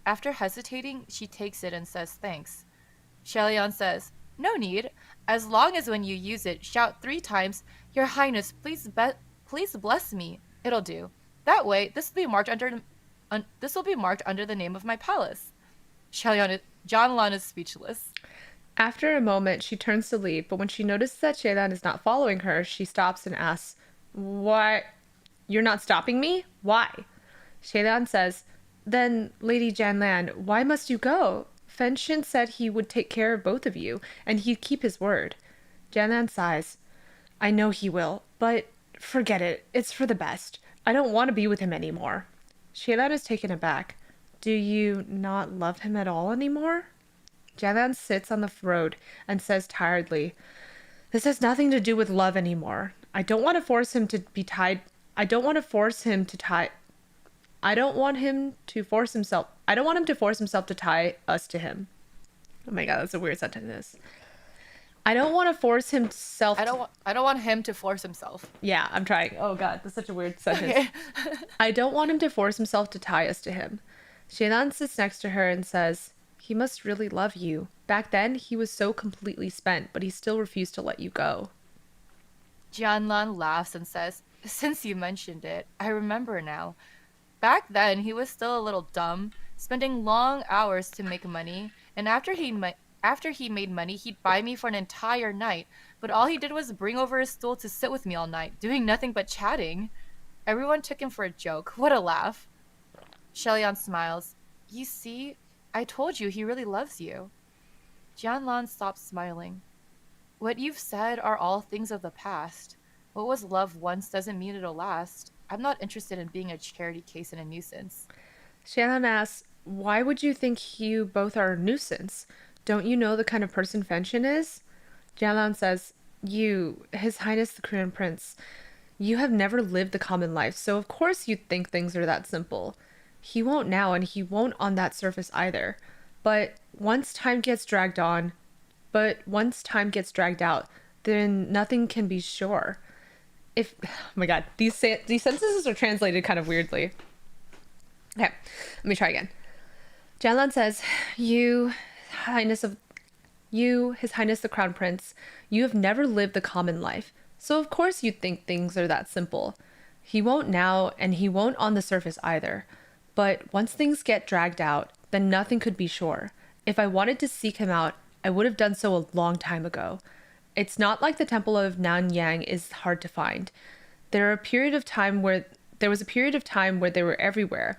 After hesitating, she takes it and says thanks. Shelian says, no need. As long as when you use it, shout 3 times, Your Highness, please bless me. It'll do. That way, this will be marked under the name of my palace. John Lan is speechless. After a moment, she turns to leave, but when she notices that Shelian is not following her, she stops and asks, why? You're not stopping me? Why? Shelian says, then, Lady Janlan, why must you go? Fenshin said he would take care of both of you, and he'd keep his word. Janlan sighs. I know he will, but forget it. It's for the best. I don't want to be with him anymore. Shelian is taken aback. Do you not love him at all anymore? Janlan sits on the road and says tiredly, this has nothing to do with love anymore. I don't want him to force himself to tie us to him. Oh my god, that's a weird sentence. I don't want to force himself to... I don't want him to force himself. Yeah, I'm trying. Oh god, that's such a weird sentence. Okay. I don't want him to force himself to tie us to him. Shailan sits next to her and says, he must really love you. Back then, he was so completely spent, but he still refused to let you go. Jianlan laughs and says, "Since you mentioned it, I remember now. Back then, he was still a little dumb, spending long hours to make money, and after he made money, he'd buy me for an entire night, but all he did was bring over a stool to sit with me all night, doing nothing but chatting. Everyone took him for a joke. What a laugh." Shellyan smiles. "You see, I told you he really loves you." Jianlan stops smiling. "What you've said are all things of the past. What was love once doesn't mean it'll last. I'm not interested in being a charity case and a nuisance." Shannon asks, why would you think you both are a nuisance? Don't you know the kind of person Fenshin is? Jialan says, you, His Highness the Korean Prince, you have never lived the common life, so of course you think things are that simple. He won't now, and he won't on that surface either. But once time gets dragged on, but once time gets dragged out, then nothing can be sure. If, oh my god, these sentences are translated kind of weirdly. Okay, let me try again. Jialan says, Highness of His Highness the Crown Prince, you have never lived the common life, so of course you think things are that simple. He won't now, and he won't on the surface either. But once things get dragged out, then nothing could be sure. If I wanted to seek him out, I would have done so a long time ago. It's not like the Temple of Nanyang is hard to find. There was a period of time where they were everywhere.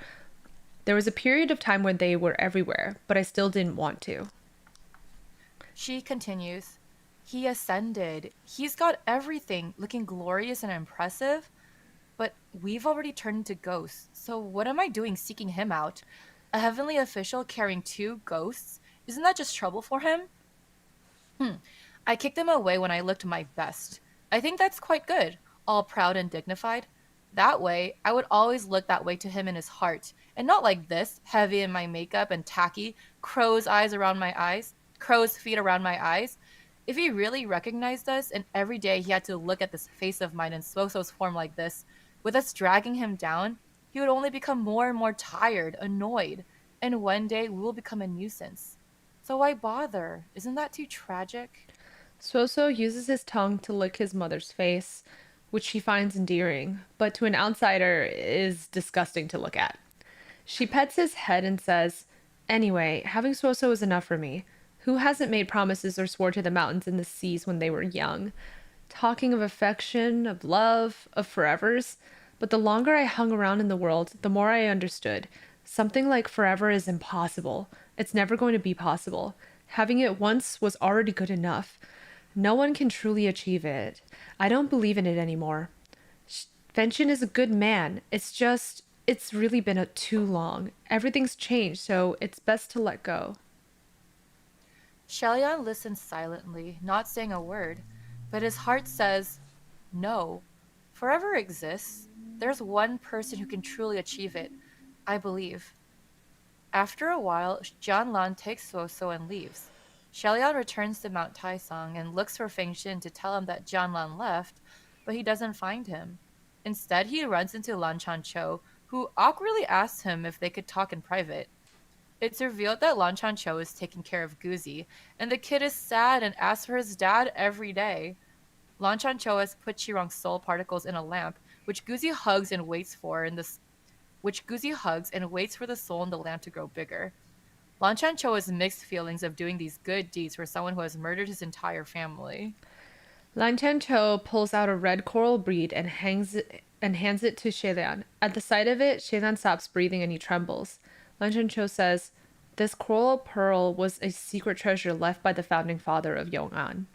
There was a period of time when they were everywhere, but I still didn't want to. She continues, "He ascended. He's got everything looking glorious and impressive. But we've already turned into ghosts, so what am I doing seeking him out? A heavenly official carrying two ghosts? Isn't that just trouble for him? I kicked him away when I looked my best. I think that's quite good, all proud and dignified. That way, I would always look that way to him in his heart, and not like this, heavy in my makeup and tacky, crow's feet around my eyes. If he really recognized us, and every day he had to look at this face of mine in Swoso's form like this, with us dragging him down, he would only become more and more tired, annoyed, and one day we will become a nuisance. So why bother? Isn't that too tragic?" Suoso uses his tongue to lick his mother's face, which she finds endearing, but to an outsider is disgusting to look at. She pets his head and says, anyway, having Suoso is enough for me. Who hasn't made promises or swore to the mountains and the seas when they were young? Talking of affection, of love, of forevers. But the longer I hung around in the world, the more I understood. Something like forever is impossible. It's never going to be possible. Having it once was already good enough. No one can truly achieve it. I don't believe in it anymore. Fenshin is a good man. It's really been too long. Everything's changed, so it's best to let go. Shellyan listens silently, not saying a word, but his heart says, "No. Forever exists. There's one person who can truly achieve it. I believe." After a while, Jianlan takes Suoso and leaves. Shellyan returns to Mount Taisong and looks for Fengshin to tell him that Jianlan left, but he doesn't find him. Instead, he runs into Lan Chancho, who awkwardly asks him if they could talk in private. It's revealed that Lan Chancho is taking care of Guzi, and the kid is sad and asks for his dad every day. Lan Chancho has put Chirong's soul particles in a lamp, which Guzi hugs and waits for the soul in the lamp to grow bigger. Lan Chancho has mixed feelings of doing these good deeds for someone who has murdered his entire family. Lan Chancho pulls out a red coral bead and hands it to Shelian. At the sight of it, Shelian stops breathing and he trembles. Lan Chancho says, this coral pearl was a secret treasure left by the founding father of Yong'an.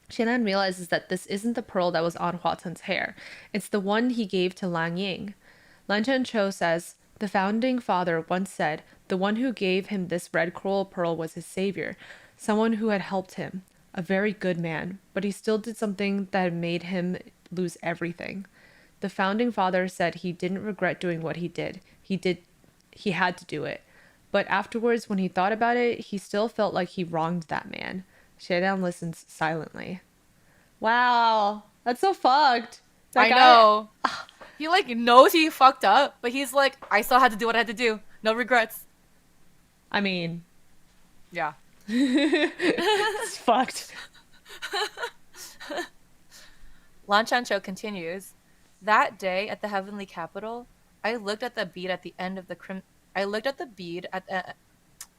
Shelian realizes that this isn't the pearl that was on Hua Tun's hair. It's the one he gave to Lang Ying. Lan Chancho says, the founding father once said the one who gave him this red coral pearl was his savior, someone who had helped him, a very good man, but he still did something that made him lose everything. The founding father said he didn't regret doing what he did. He had to do it. But afterwards, when he thought about it, he still felt like he wronged that man. Xie listens silently. Wow, that's so fucked. That I guy. know. He like knows he fucked up, but he's like, I still had to do what I had to do. No regrets. I mean, Yeah. it's fucked. Lan Chancho continues. That day at the heavenly capital, I looked at the bead at the end of the I looked at the bead at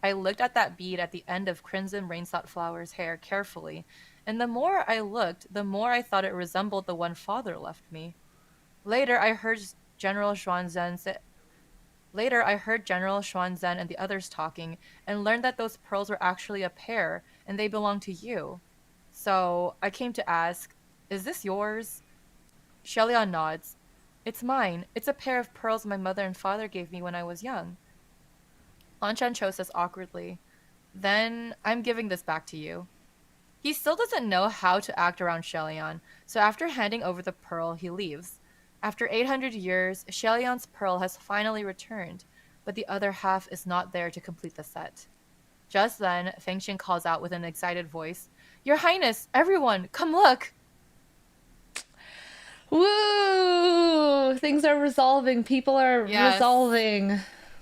I looked at that bead at the end of Crimson Rainsought Flower's hair carefully, and the more I looked, the more I thought it resembled the one father left me. Later, I heard General Xuanzhen say, Later, I heard General Xuanzhen and the others talking, and learned that those pearls were actually a pair, and they belong to you. So I came to ask, is this yours? Shelion nods. It's mine. It's a pair of pearls my mother and father gave me when I was young. Lan Chancho says awkwardly, then I'm giving this back to you. He still doesn't know how to act around Shelion, so after handing over the pearl, he leaves. After 800 years, Shelion's pearl has finally returned, but the other half is not there to complete the set. Just then, Fengxian calls out with an excited voice, Your Highness, everyone, come look! Woo! Things are resolving. People are resolving.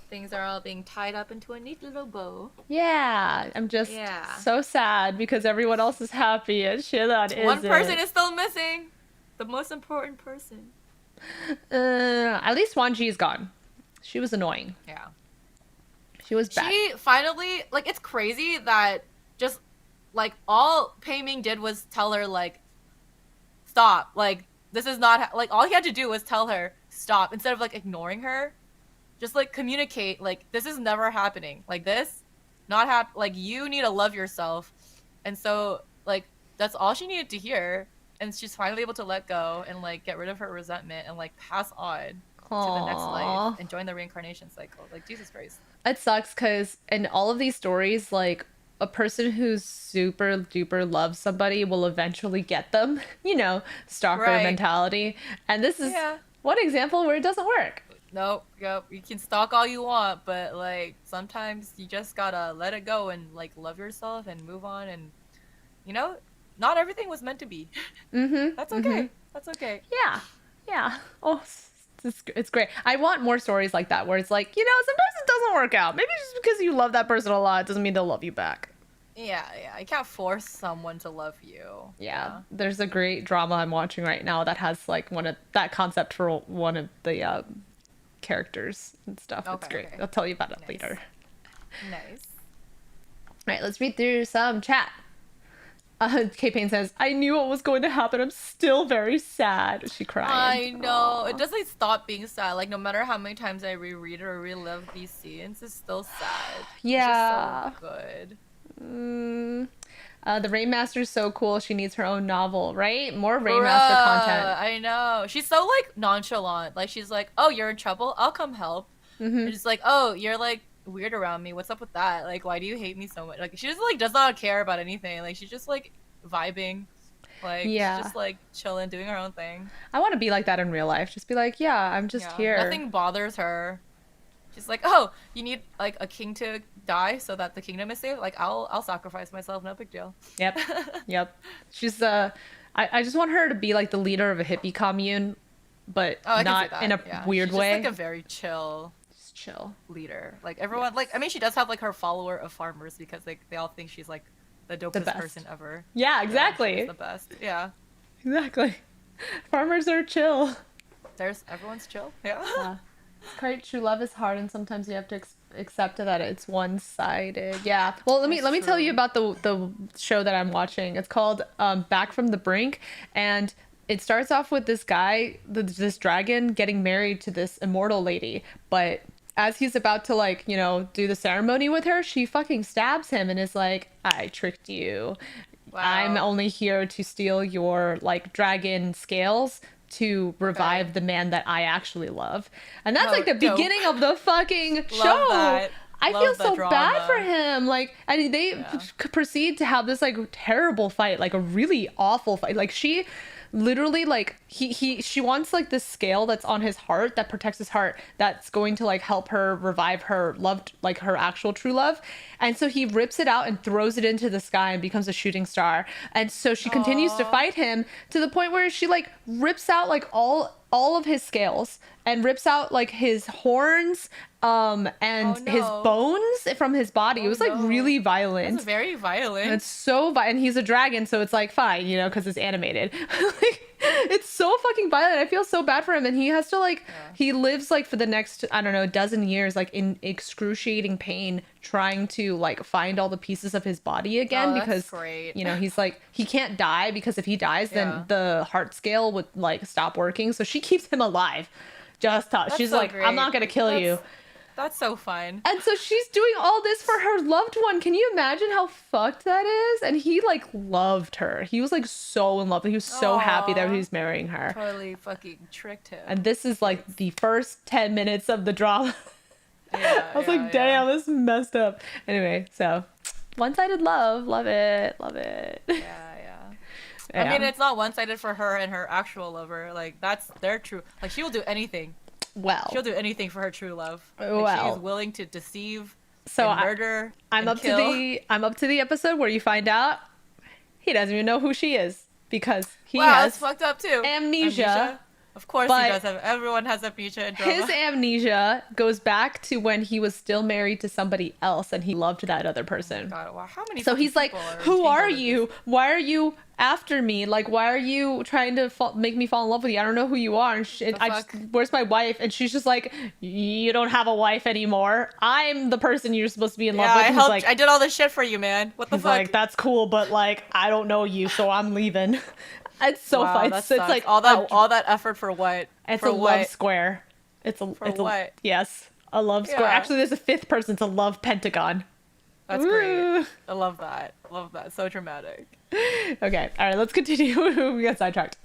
Things are all being tied up into a neat little bow. Yeah, I'm just so sad because everyone else is happy and Shilon isn't. One person is still missing. The most important person. At least Wanji is gone. She was annoying. Yeah. She was bad. She finally, like, it's crazy that just, like, all Pei Ming did was tell her, like, stop. Like, this is not, like, all he had to do was tell her, stop. Instead of, like, ignoring her. Just, like, communicate, like, this is never happening. Like, this, not like, you need to love yourself. And so, like, that's all she needed to hear. And she's finally able to let go and, like, get rid of her resentment and, like, pass on to the next life and join the reincarnation cycle. Like, Jesus Christ. It sucks because in all of these stories, like, a person who's super duper loves somebody will eventually get them. You know, stalker mentality. And this is one example where it doesn't work. Nope, yep. You can stalk all you want, but, like, sometimes you just gotta let it go and, like, love yourself and move on. And, you know, not everything was meant to be. That's okay. That's okay. Yeah. Oh, it's great. I want more stories like that where it's like, you know, sometimes it doesn't work out. Maybe just because you love that person a lot doesn't mean they'll love you back. Yeah. You can't force someone to love you. Yeah. There's a great drama I'm watching right now that has, like, that concept for one of the characters and stuff. It's great. I'll tell you about it later. Nice. All right, let's read through some chat. K-Pain says, I knew what was going to happen. I'm still very sad. She cried. I know. Aww. It doesn't stop being sad. Like, no matter how many times I reread or relive these scenes, it's still sad. Yeah. It's just so good. The Rainmaster's so cool. She needs her own novel, right? More Rainmaster content. I know. She's so, like, nonchalant. Like, she's like, oh, you're in trouble? I'll come help. And she's like, oh, you're, like, weird around me. What's up with that? Like, why do you hate me so much? Like, she just, like, does not care about anything. Like, she's just, like, vibing. Like, she's just, like, chilling, doing her own thing. I want to be like that in real life. Just be like, yeah, I'm just here. Nothing bothers her. She's like, oh, you need, like, a king to die so that the kingdom is safe? Like, I'll sacrifice myself. No big deal. Yep. She's, I just want her to be, like, the leader of a hippie commune, but not in a weird way. She's, like, a very chill leader. Like, everyone, like, I mean, she does have, like, her follower of farmers because, like, they all think she's, like, the dopest person ever. Yeah, exactly. She's the best. Yeah. Exactly. Farmers are chill. Everyone's chill. Yeah. It's great. True love is hard, and sometimes you have to accept that it's one-sided. Yeah. Well, let me tell you about the show that I'm watching. It's called Back from the Brink, and it starts off with this guy, this dragon, getting married to this immortal lady, but as he's about to, like, you know, do the ceremony with her, she fucking stabs him and is like, I tricked you. Wow. I'm only here to steal your, like, dragon scales to revive the man that I actually love. And that's like the beginning of the fucking show. I feel Love the so bad for drama. him. Like, I mean, they Yeah. proceed to have this like terrible fight, like a really awful fight. Like she literally like she wants like this scale that's on his heart that protects his heart that's going to like help her revive her loved like her actual true love, and so he rips it out and throws it into the sky and becomes a shooting star. And so she continues to Aw. fight him to the point where she like rips out like all of his scales and rips out like his horns Oh and his no. bones from his body. It Oh was like no. really That's violent. very And violent. it's so and he's a dragon, so it's like fine, you know, because it's animated. Like, it's so fucking violent. I feel so bad for him, and he has to like Yeah. he lives like for the next I don't know dozen years like in excruciating pain trying to like find all the pieces of his body again Oh, that's because great. you know he's like he can't die because if he dies then Yeah. the heart scale would like stop working. So she keeps him alive. That's She's so like I'm great. not gonna kill you. That's so fun. And so she's doing all this for her loved one. Can you imagine how fucked that is? And he like loved her. He was like so in love. He was so happy that he Aw. was marrying her. Totally fucking tricked him. And this is like the first 10 minutes of the drama. Yeah, I was yeah, like, yeah. damn, this is messed up. Anyway, so one-sided love. Love it. Love it. Yeah, yeah. I Yeah. mean, it's not one-sided for her and her actual lover. Like, that's their true. Like, she will do anything. Well, She'll do anything for her true love. Like, she is well. willing to deceive So and murder I'm and up kill. I'm up to the episode where you find out he doesn't even know who she is because he Wow, has that's fucked up too. amnesia. Of course But he does have. Everyone has amnesia in drama. his amnesia goes back to when he was still married to somebody else and he loved that other person. God, wow, how many So fucking he's like, people are "Who are entangled in you? this? Why are you after me? Like, why are you trying to make me fall in love with you? I don't know who you are. And I just, fuck? where's my wife?" And she's just like, "You don't have a wife anymore. I'm the person you're supposed to be in love Yeah, with." I And helped. Like, I did all this shit for you, man. What the he's fuck? like, "That's cool, but like, I don't know you, so I'm leaving." It's so Wow, fun. that It's sucks. like all that effort for what? it's for a what? love square. It's a For it's what? a yes, a love square. Yeah. Actually, there's a fifth person. It's a love pentagon. That's Woo. great. I love that. Love that. So dramatic. Okay, all right, let's continue. We got sidetracked.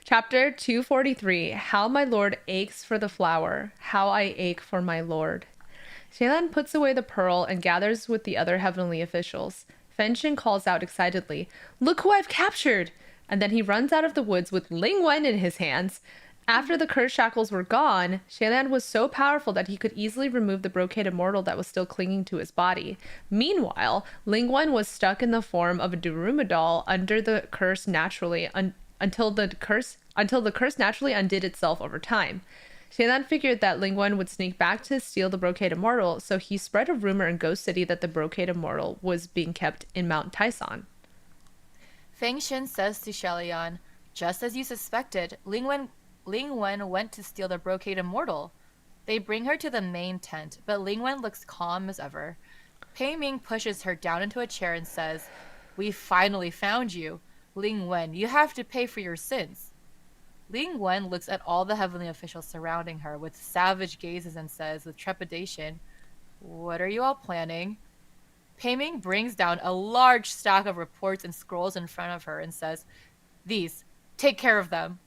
Chapter 243. How my lord aches for the flower. How I ache for my lord. Shaylan puts away the pearl and gathers with the other heavenly officials. Fenshin calls out excitedly, "Look who I've captured!" And then he runs out of the woods with Ling Wen in his hands. After the cursed shackles were gone, Shaylan was so powerful that he could easily remove the brocaded mortal that was still clinging to his body. Meanwhile, Ling Wen was stuck in the form of a Daruma doll under the curse naturally until the curse naturally undid itself over time. Shaylan figured that Ling Wen would sneak back to steal the brocade immortal, so he spread a rumor in Ghost City that the brocade immortal was being kept in Mount Tyson. Feng Xin says to Shelian, "Just as you suspected, Ling Wen went to steal the brocade immortal." They bring her to the main tent, but Ling Wen looks calm as ever. Pei Ming pushes her down into a chair and says, "We finally found you. Ling Wen, you have to pay for your sins." Ling Wen looks at all the heavenly officials surrounding her with savage gazes and says with trepidation, "What are you all planning?" Pei Ming brings down a large stack of reports and scrolls in front of her and says, "These, take care of them."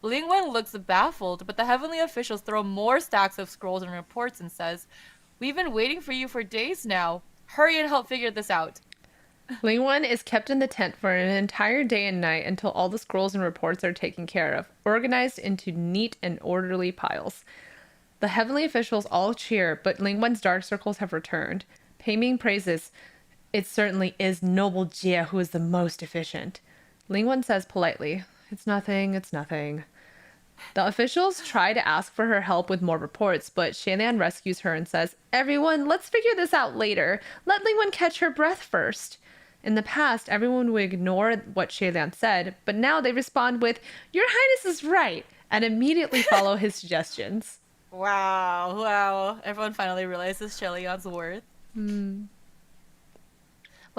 Ling Wen looks baffled, but the heavenly officials throw more stacks of scrolls and reports and says, "We've been waiting for you for days now. Hurry and help figure this out." Ling Wen is kept in the tent for an entire day and night until all the scrolls and reports are taken care of, organized into neat and orderly piles. The heavenly officials all cheer, but Ling Wen's dark circles have returned. Pei Ming praises, "It certainly is noble Jie who is the most efficient." Ling Wen says politely, "It's nothing, it's nothing." The officials try to ask for her help with more reports, but Shaylan rescues her and says, "Everyone, let's figure this out later. Let Ling Wen catch her breath first." In the past, everyone would ignore what Shaylan said, but now they respond with, "Your Highness is right," and immediately follow his suggestions. Wow, wow. Everyone finally realizes Shelian's worth. When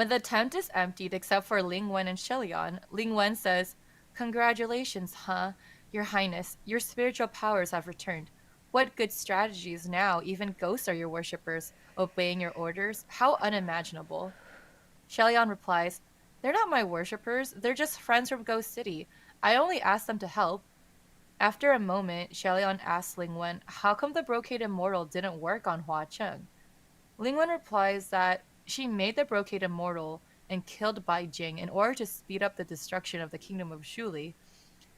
the tent is emptied except for Ling Wen and Shelian, Ling Wen says, "Congratulations, huh? Your Highness, your spiritual powers have returned. What good strategies now, even ghosts are your worshippers, obeying your orders? How unimaginable." Shelian replies, "They're not my worshippers, they're just friends from Ghost City. I only asked them to help." After a moment, Xiaolian asks Ling Wen how come the brocade immortal didn't work on Hua Cheng. Ling Wen replies that she made the brocade immortal and killed Bai Jing in order to speed up the destruction of the kingdom of Shuli.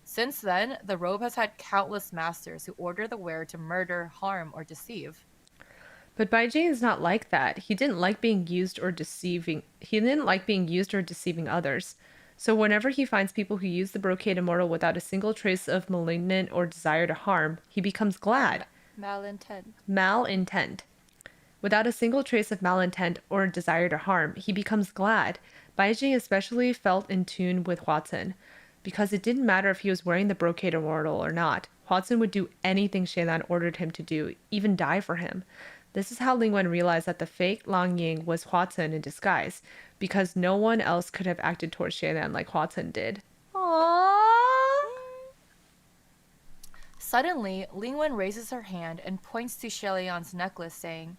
Since then, the robe has had countless masters who order the wearer to murder, harm, or deceive. But Baijing is not like that. He didn't like being used or deceiving. He didn't like being used or deceiving others. So whenever he finds people who use the brocade immortal without a single trace of malignant or desire to harm, he becomes glad. Malintent. Malintent. Without a single trace of malintent or desire to harm, he becomes glad. Baijing especially felt in tune with Huatsun, because it didn't matter if he was wearing the brocade immortal or not. Huatsun would do anything Shaylan ordered him to do, even die for him. This is how Ling Wen realized that the fake Lang Ying was Huatsun in disguise, because no one else could have acted towards Shaylan like Huatsun did. Aww. Suddenly, Ling Wen raises her hand and points to Xiaolian's necklace, saying,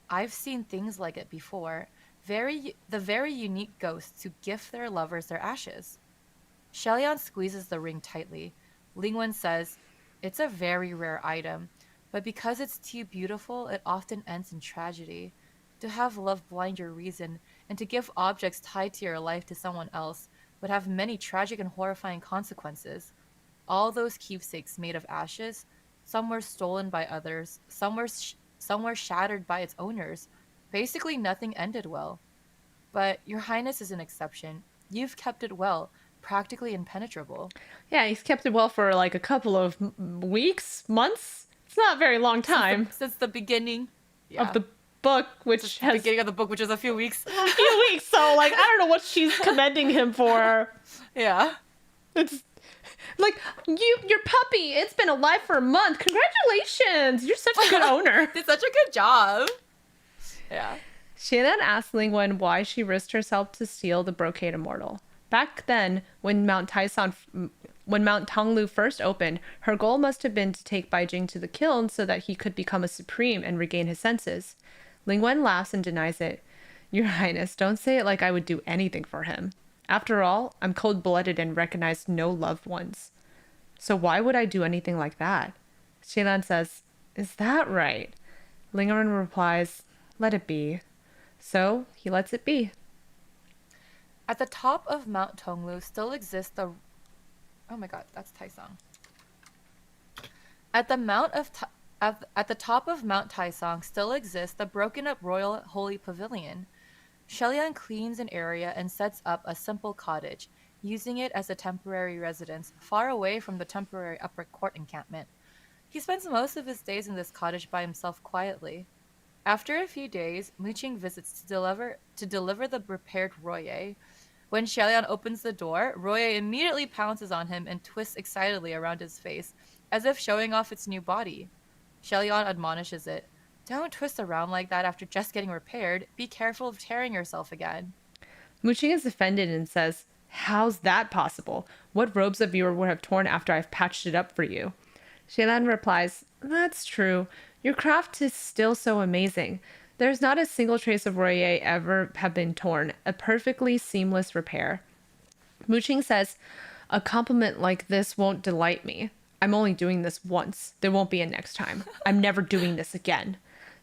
I've seen things like it before. The very unique ghosts who gift their lovers their ashes. Xiaolian squeezes the ring tightly. Ling Wen says, It's a very rare item, but because it's too beautiful, it often ends in tragedy. To have love blind your reason, and to give objects tied to your life to someone else, would have many tragic and horrifying consequences. All those keepsakes made of ashes, some were stolen by others, some were shattered by its owners. Basically, nothing ended well. But Your Highness is an exception. You've kept it well, practically impenetrable. Yeah, he's kept it well for like a couple of weeks, months. It's not a very long time Since the beginning. of Yeah. the book, which Since the has beginning of the book, which is a few weeks. a few weeks. So, like, I don't know what she's commending him for. Yeah. It's like your puppy. It's been alive for a month. Congratulations! You're such a good owner. Did such a good job. Yeah. She then asked Ling Wen why she risked herself to steal the brocade immortal. Back then, when Mount Tonglu first opened, her goal must have been to take Baijing to the kiln so that he could become a supreme and regain his senses. Ling Wen laughs and denies it. Your Highness, don't say it like I would do anything for him. After all, I'm cold-blooded and recognize no loved ones. So why would I do anything like that? Shilan says, Is that right? Ling Wen replies, Let it be. So he lets it be. At the top of Mount Tonglu still exists the... Oh my god, that's Taisong. At the top of Mount Taisong still exists the broken up Royal Holy Pavilion. Shelian cleans an area and sets up a simple cottage, using it as a temporary residence far away from the temporary upper court encampment. He spends most of his days in this cottage by himself quietly. After a few days, Muqing visits to deliver the prepared royer. When Shelian opens the door, royer immediately pounces on him and twists excitedly around his face, as if showing off its new body. Shelian admonishes it. Don't twist around like that after just getting repaired. Be careful of tearing yourself again. Muqing is offended and says, How's that possible? What robes of yours would have torn after I've patched it up for you? Shaylan replies, That's true. Your craft is still so amazing. There's not a single trace of royer ever have been torn. A perfectly seamless repair. Muqing says, A compliment like this won't delight me. I'm only doing this once. There won't be a next time. I'm never doing this again.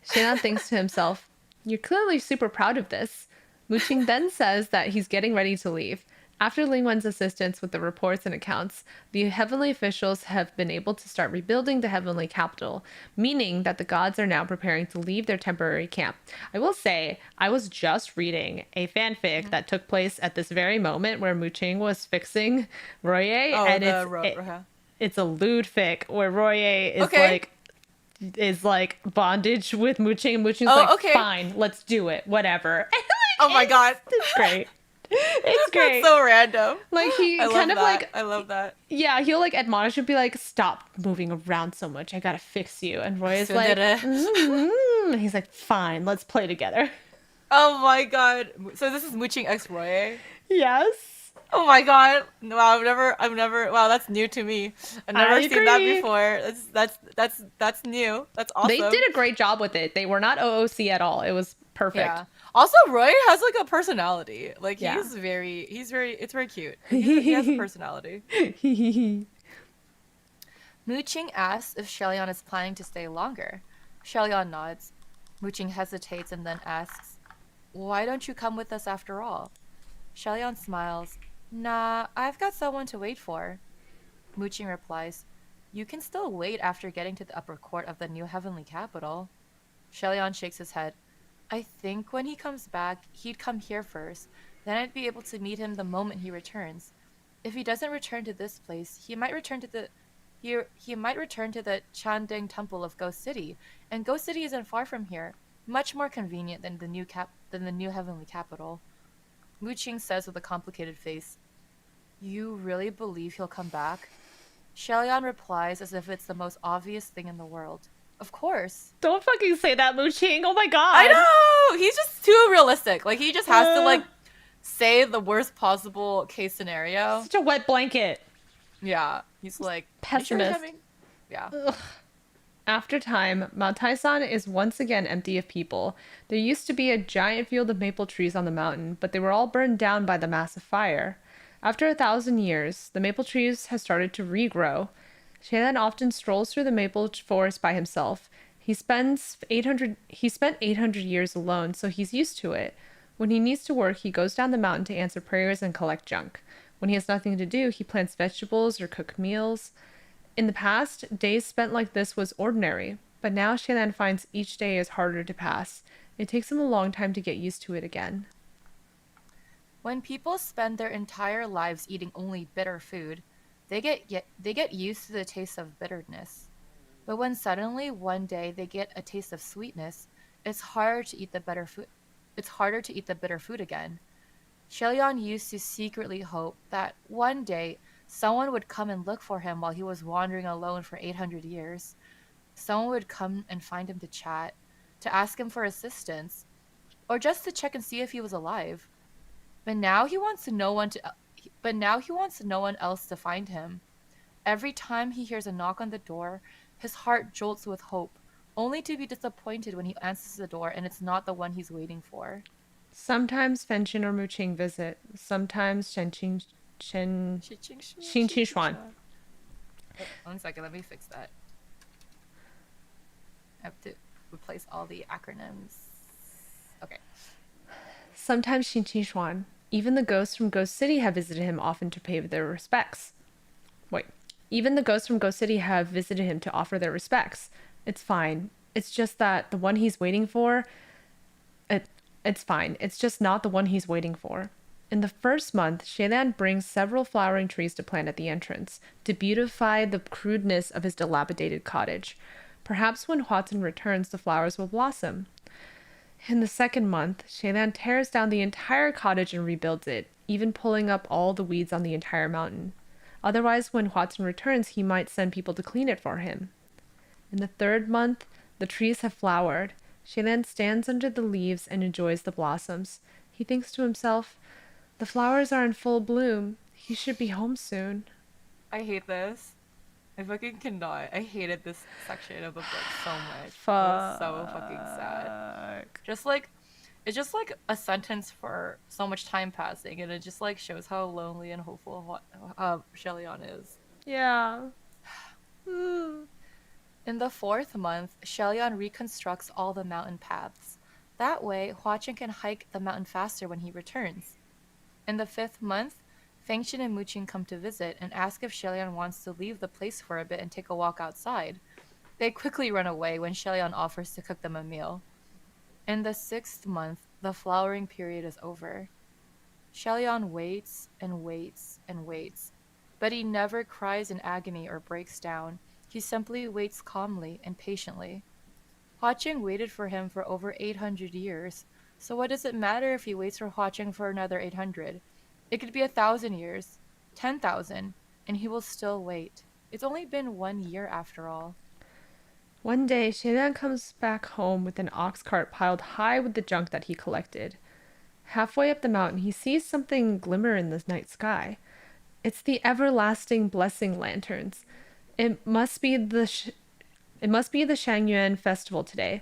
Shaylan thinks to himself, You're clearly super proud of this. Muqing then says that he's getting ready to leave. After Ling Wen's assistance with the reports and accounts, the heavenly officials have been able to start rebuilding the heavenly capital, meaning that the gods are now preparing to leave their temporary camp. I will say, I was just reading a fanfic that took place at this very moment where Muqing was fixing Royer, and it's a lewd fic where Royer is like bondage with Muqing. Muqing's fine, let's do it, whatever. Oh my god, it's great. It's great. That's so random. Like he I love that. Yeah, he'll like admonish and be like, "Stop moving around so much. I gotta fix you." And Roy is like, he's like, "Fine, let's play together." Oh my god. So this is Muqing X Roy. Yes. Oh my god. Wow, I've never. Wow, that's new to me. I've never seen that before. That's new. That's awesome. They did a great job with it. They were not OOC at all. It was perfect. Yeah. Also, Roy has like a personality. Like it's very cute. He has a personality. Muqing asks if Shelion is planning to stay longer. Shelion nods. Muqing hesitates and then asks, "Why don't you come with us after all?" Shelion smiles. "Nah, I've got someone to wait for." Muqing replies, "You can still wait after getting to the upper court of the new heavenly capital." Shelion shakes his head. "I think when he comes back, he'd come here first. Then I'd be able to meet him the moment he returns. If he doesn't return to this place, he might return to the Chandeng Temple of Ghost City, and Ghost City isn't far from here, much more convenient than the new heavenly capital." Muqing says with a complicated face, "You really believe he'll come back?" Shelion replies as if it's the most obvious thing in the world. "Of course." Don't fucking say that, Muqing. Oh my I god. know! He's just too realistic. Like, he just has to, Uh, like, say the worst possible case scenario. Such a wet blanket. Yeah. He's like, "You sure he's Pessimist. coming?" Yeah. Ugh. After time, Mount Taisan is once again empty of people. There used to be a giant field of maple trees on the mountain, but they were all burned down by the massive fire. After 1,000 years, the maple trees have started to regrow. Shailen often strolls through the maple forest by himself. He spent 800 years alone, so he's used to it. When he needs to work, he goes down the mountain to answer prayers and collect junk. When he has nothing to do, he plants vegetables or cook meals. In the past, days spent like this was ordinary, but now Shailan finds each day is harder to pass. It takes him a long time to get used to it again. When people spend their entire lives eating only bitter food, they get used to the taste of bitterness. But when suddenly one day they get a taste of sweetness, it's harder to eat the better food. It's harder to eat the bitter food again. Shelion used to secretly hope that one day someone would come and look for him while he was wandering alone for 800 years. Someone would come and find him to chat, to ask him for assistance, or just to check and see if he was alive. But now he wants no one to but now he wants no one else to find him. Every time he hears a knock on the door, his heart jolts with hope, only to be disappointed when he answers the door and it's not the one he's waiting for. Sometimes Fenchen or Muqing visit, sometimes Shen, Xin Qishuan. One second, let me fix that. I have to replace all the acronyms. Okay. Sometimes Xin Qishuan. Even the ghosts from Ghost City have visited him often to pay their respects. Wait. Even the ghosts from Ghost City have visited him to offer their respects. It's fine. It's just that the one he's waiting for, it, it's fine. It's just not the one he's waiting for. In the first month, Shailan brings several flowering trees to plant at the entrance to beautify the crudeness of his dilapidated cottage. Perhaps when Huatun returns, the flowers will blossom. In the second month, Shailan tears down the entire cottage and rebuilds it, even pulling up all the weeds on the entire mountain. Otherwise, when Huatun returns, he might send people to clean it for him. In the third month, the trees have flowered. Shailan stands under the leaves and enjoys the blossoms. He thinks to himself, the flowers are in full bloom. He should be home soon. I hate this. I fucking cannot. I hated this section of the book so much. It was so fucking sad. Fuck. Just like, it's just like a sentence for so much time passing, and it just like shows how lonely and hopeful Shelion is. Yeah. In the fourth month, Shelion reconstructs all the mountain paths. That way, Huachin can hike the mountain faster when he returns. In the fifth month, Fengxian and Muqing come to visit and ask if Shelion wants to leave the place for a bit and take a walk outside. They quickly run away when Shelion offers to cook them a meal. In the sixth month, the flowering period is over. Shelion waits and waits and waits, but he never cries in agony or breaks down. He simply waits calmly and patiently. Huaqing waited for him for over 800 years, so what does it matter if he waits for Huaqing for another 800? It could be 1,000 years, 10,000, and he will still wait. It's only been 1 year after all. One day, Shailan comes back home with an ox cart piled high with the junk that he collected. Halfway up the mountain, he sees something glimmer in the night sky. It's the everlasting blessing lanterns. It must be the Shangyuan festival today.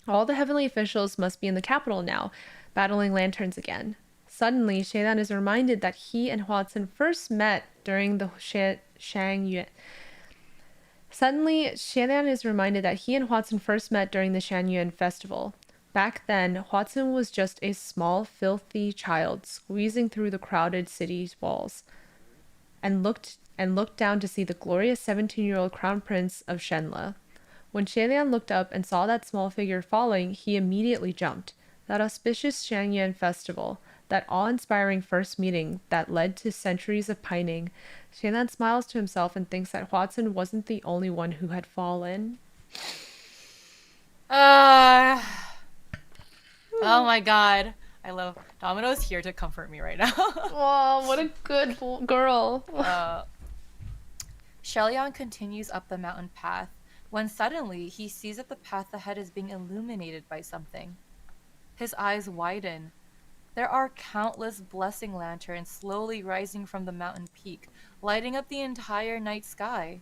All the heavenly officials must be in the capital now, battling lanterns again. Suddenly, Shailan is reminded that he and Huatsun first met during the Shangyuan. Suddenly, Xianlian is reminded that he and Huatsun first met during the Shanyuan festival. Back then, Huatsun was just a small, filthy child squeezing through the crowded city's walls, and looked down to see the glorious 17-year-old crown prince of Shenla. When Xianlian looked up and saw that small figure falling, he immediately jumped. That auspicious Shanyuan festival, that awe-inspiring first meeting that led to centuries of pining, Xianlian smiles to himself and thinks that Huatsun wasn't the only one who had fallen. Uh, oh my god. I love Domino's here to comfort me right now. Oh, what a good girl. Shellyan continues up the mountain path when suddenly he sees that the path ahead is being illuminated by something. His eyes widen. There are countless blessing lanterns slowly rising from the mountain peak, lighting up the entire night sky.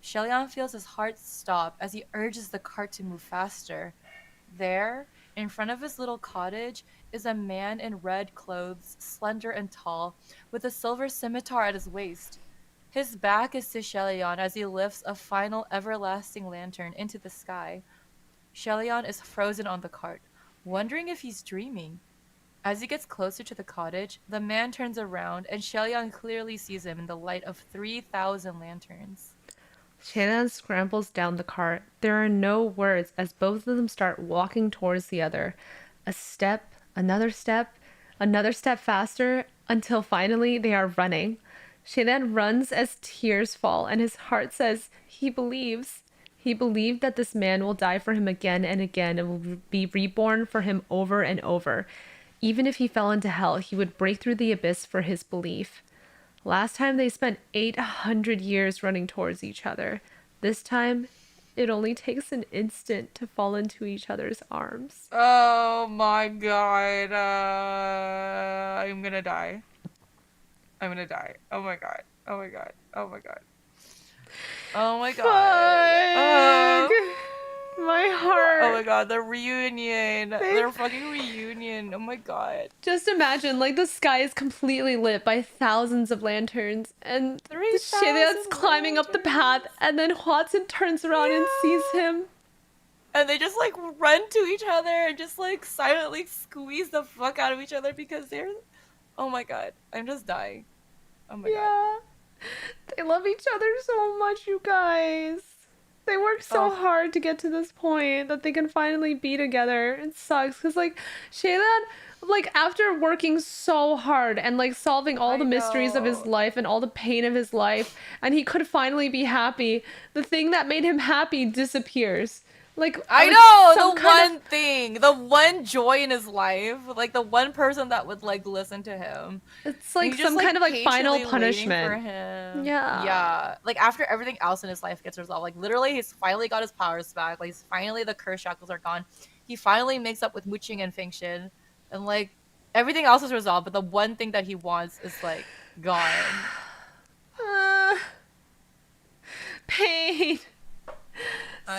Shellyan feels his heart stop as he urges the cart to move faster. There, in front of his little cottage, is a man in red clothes, slender and tall, with a silver scimitar at his waist. His back is to Shellyan as he lifts a final everlasting lantern into the sky. Shellyan is frozen on the cart, wondering if he's dreaming. As he gets closer to the cottage, the man turns around and Shellyan clearly sees him in the light of 3,000 lanterns. Shannon scrambles down the cart. There are no words as both of them start walking towards the other. A step, another step faster, until finally they are running. Shannon runs as tears fall, and his heart says he believes. He believed that this man will die for him again and again and will be reborn for him over and over. Even if he fell into hell, he would break through the abyss for his belief. Last time they spent 800 years running towards each other. This time, it only takes an instant to fall into each other's arms. Oh my god. I'm gonna die. I'm gonna die. Oh my god. Oh my god. Oh my god. Oh my god. My heart. Oh my god, the reunion. Their fucking reunion. Oh my god. Just imagine, like, the sky is completely lit by thousands of lanterns, and 3,000 Shilia's climbing up the path, and then Watson turns around and sees him. And they just, like, run to each other and just, like, silently squeeze the fuck out of each other because they're... Oh my god. I'm just dying. Oh my god. They love each other so much, you guys. They work so hard to get to this point that they can finally be together. It sucks because, like, Shaylan, like, after working so hard and, like, solving all the mysteries of his life and all the pain of his life, and he could finally be happy, the thing that made him happy disappears. Like, I know, the one joy in his life, like the one person that would like listen to him. It's like some kind of like final punishment for him. Yeah. Like after everything else in his life gets resolved, like literally he's finally got his powers back. Like he's finally the curse shackles are gone. He finally makes up with Muqing and Fengshen, and like everything else is resolved. But the one thing that he wants is like gone. Pain.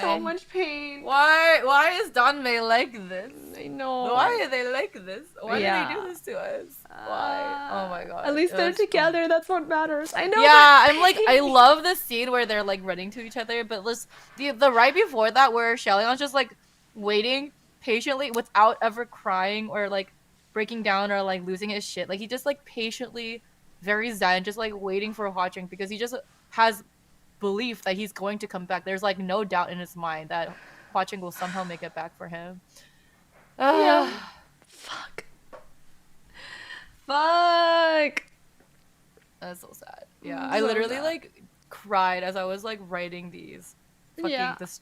So much pain. Why is danmei like this? I know. Why are they like this? Why do they do this to us? Why? Oh my god. At least they're together. That's what matters. I know. Yeah, I'm like, I love the scene where they're like running to each other, but the right before that where Shellyan's just like waiting patiently without ever crying or like breaking down or like losing his shit. Like he just like patiently, very zen, just like waiting for watching because he just has belief that he's going to come back. There's like no doubt in his mind that watching will somehow make it back for him. Yeah. Fuck. That's so sad. Yeah, I literally like cried as I was like writing these. This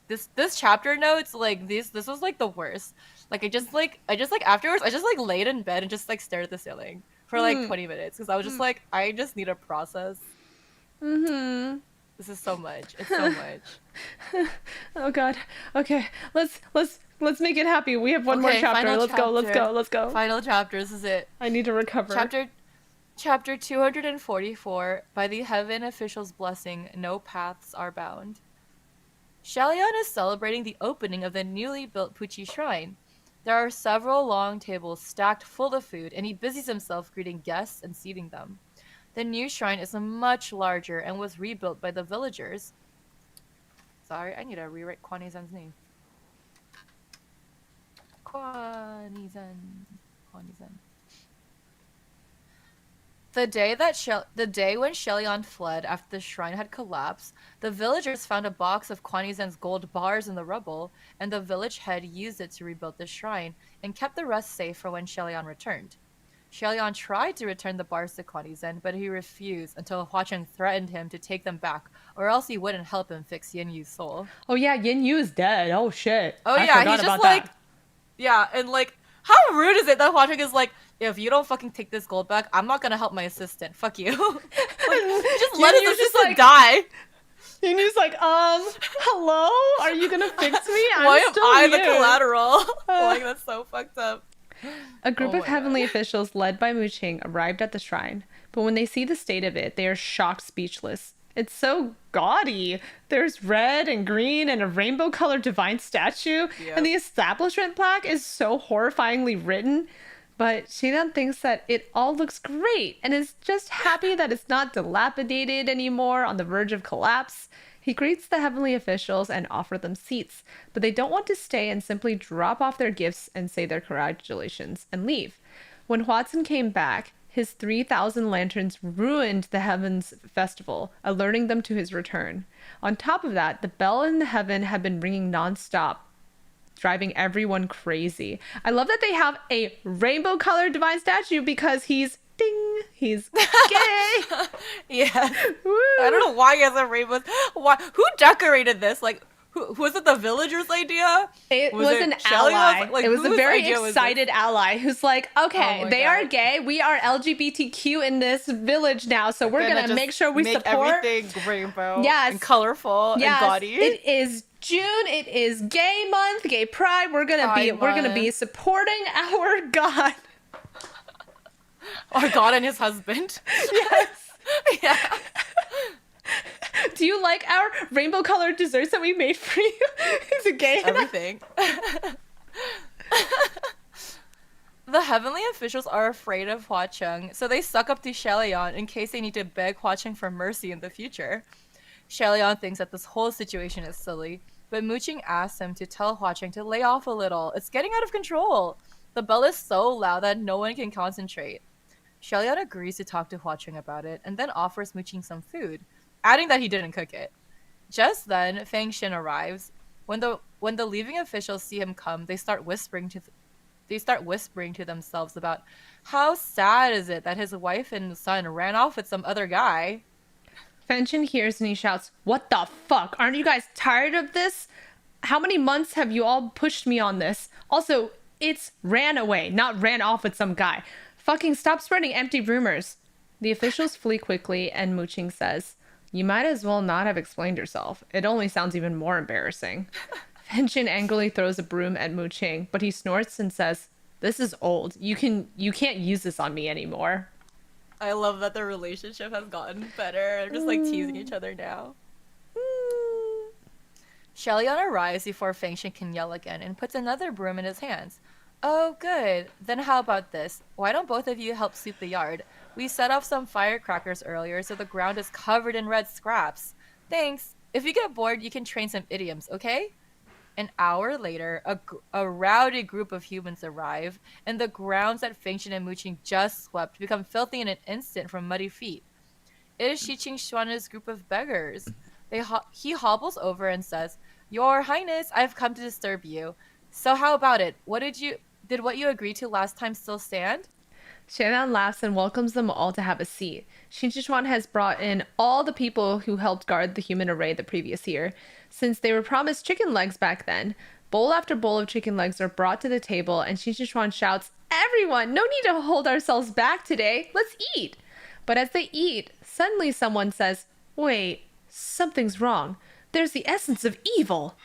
chapter notes, like this was like the worst. Like I just like afterwards I just like laid in bed and just like stared at the ceiling for like 20 minutes because I was just like I just need a process. This is so much. It's so much. Oh god. Okay. Let's make it happy. We have one more chapter. Let's go. Final chapter. This is it. I need to recover. Chapter 244. By the heaven official's blessing, no paths are bound. Shellyan is celebrating the opening of the newly built Puchi Shrine. There are several long tables stacked full of food, and he busies himself greeting guests and seating them. The new shrine is much larger and was rebuilt by the villagers. Sorry, I need to rewrite Kwani Zen's name. Kwani Zen. Kwani Zen. The day when Shelion fled after the shrine had collapsed, the villagers found a box of Kwani Zen's gold bars in the rubble, and the village head used it to rebuild the shrine and kept the rest safe for when Shelion returned. Shelion tried to return the bars to Kwani Zen, but he refused until Huacheng threatened him to take them back, or else he wouldn't help him fix Yin Yu's soul. Oh yeah, Yin Yu is dead. Oh shit. Oh I yeah, forgot he's just about like, that. yeah, and like, how rude is it that Huacheng is like, if you don't fucking take this gold back, I'm not gonna help my assistant. Fuck you. Like, just let his assistant die. Yin Yu's like, hello? Are you gonna fix me? Why am I the here. collateral? Like, that's so fucked up. A group Oh of my heavenly God. officials led by Mu Qing arrived at the shrine, but when they see the state of it, they are shocked speechless. It's so gaudy. There's red and green and a rainbow-colored divine statue, Yep. and the establishment plaque is so horrifyingly written. But Shinan thinks that it all looks great and is just happy that it's not dilapidated anymore on the verge of collapse. He greets the heavenly officials and offers them seats, but they don't want to stay and simply drop off their gifts and say their congratulations and leave. When Huatzin came back, his 3,000 lanterns ruined the Heavens Festival, alerting them to his return. On top of that, the bell in the heaven had been ringing nonstop, driving everyone crazy. I love that they have a rainbow-colored divine statue because he's he's gay. Yeah. Woo. I don't know why he has a rainbow. Why? Who decorated this? Like, who was it? The villagers' idea? It was it an Shelley? ally. Like, it was a whose very idea was excited ally who's like, okay, Oh my they are God. gay. We are LGBTQ in this village now, so we're gonna just make sure we make support. everything rainbow. Yes. And colorful Yes, and gaudy. it is June. It is Gay Month, Gay Pride. We're gonna be Month. supporting our God. Our God and his husband. Yes. Yeah. Do you like our rainbow-colored desserts that we made for you? Is it gay? Everything. The heavenly officials are afraid of Huacheng, so they suck up to Shelion in case they need to beg Huacheng for mercy in the future. Shelion thinks that this whole situation is silly, but Muqing asks him to tell Huacheng to lay off a little. It's getting out of control. The bell is so loud that no one can concentrate. Shelion agrees to talk to Huacheng about it, and then offers Muqing some food, adding that he didn't cook it. Just then, Fang Xin arrives. When the leaving officials see him come, they start whispering to themselves about how sad is it that his wife and son ran off with some other guy. Fenton hears and he shouts, "What the fuck? Aren't you guys tired of this? How many months have you all pushed me on this? Also, it's ran away, not ran off with some guy. Fucking stop spreading empty rumors." The officials flee quickly and Muqing says, "You might as well not have explained yourself. It only sounds even more embarrassing." Fenton angrily throws a broom at Muqing, but he snorts and says, "This is old. You can't use this on me anymore." I love that the relationship has gotten better. They're just like teasing each other now. Shelion arrives before Fengxian can yell again and puts another broom in his hands. "Oh, good. Then how about this? Why don't both of you help sweep the yard? We set off some firecrackers earlier, so the ground is covered in red scraps. Thanks. If you get bored, you can train some idioms, okay?" An hour later, a rowdy group of humans arrive, and the grounds that Fengxian and Muqing just swept become filthy in an instant from muddy feet. It is Shiqing Xuan's group of beggars. He hobbles over and says, "Your Highness, I've come to disturb you. So how about it? Did what you agreed to last time still stand?" Shannon laughs and welcomes them all to have a seat. Shinjichuan has brought in all the people who helped guard the human array the previous year. Since they were promised chicken legs back then, bowl after bowl of chicken legs are brought to the table and Shinjichuan shouts, "Everyone, no need to hold ourselves back today. Let's eat." But as they eat, suddenly someone says, "Wait, something's wrong. There's the essence of evil."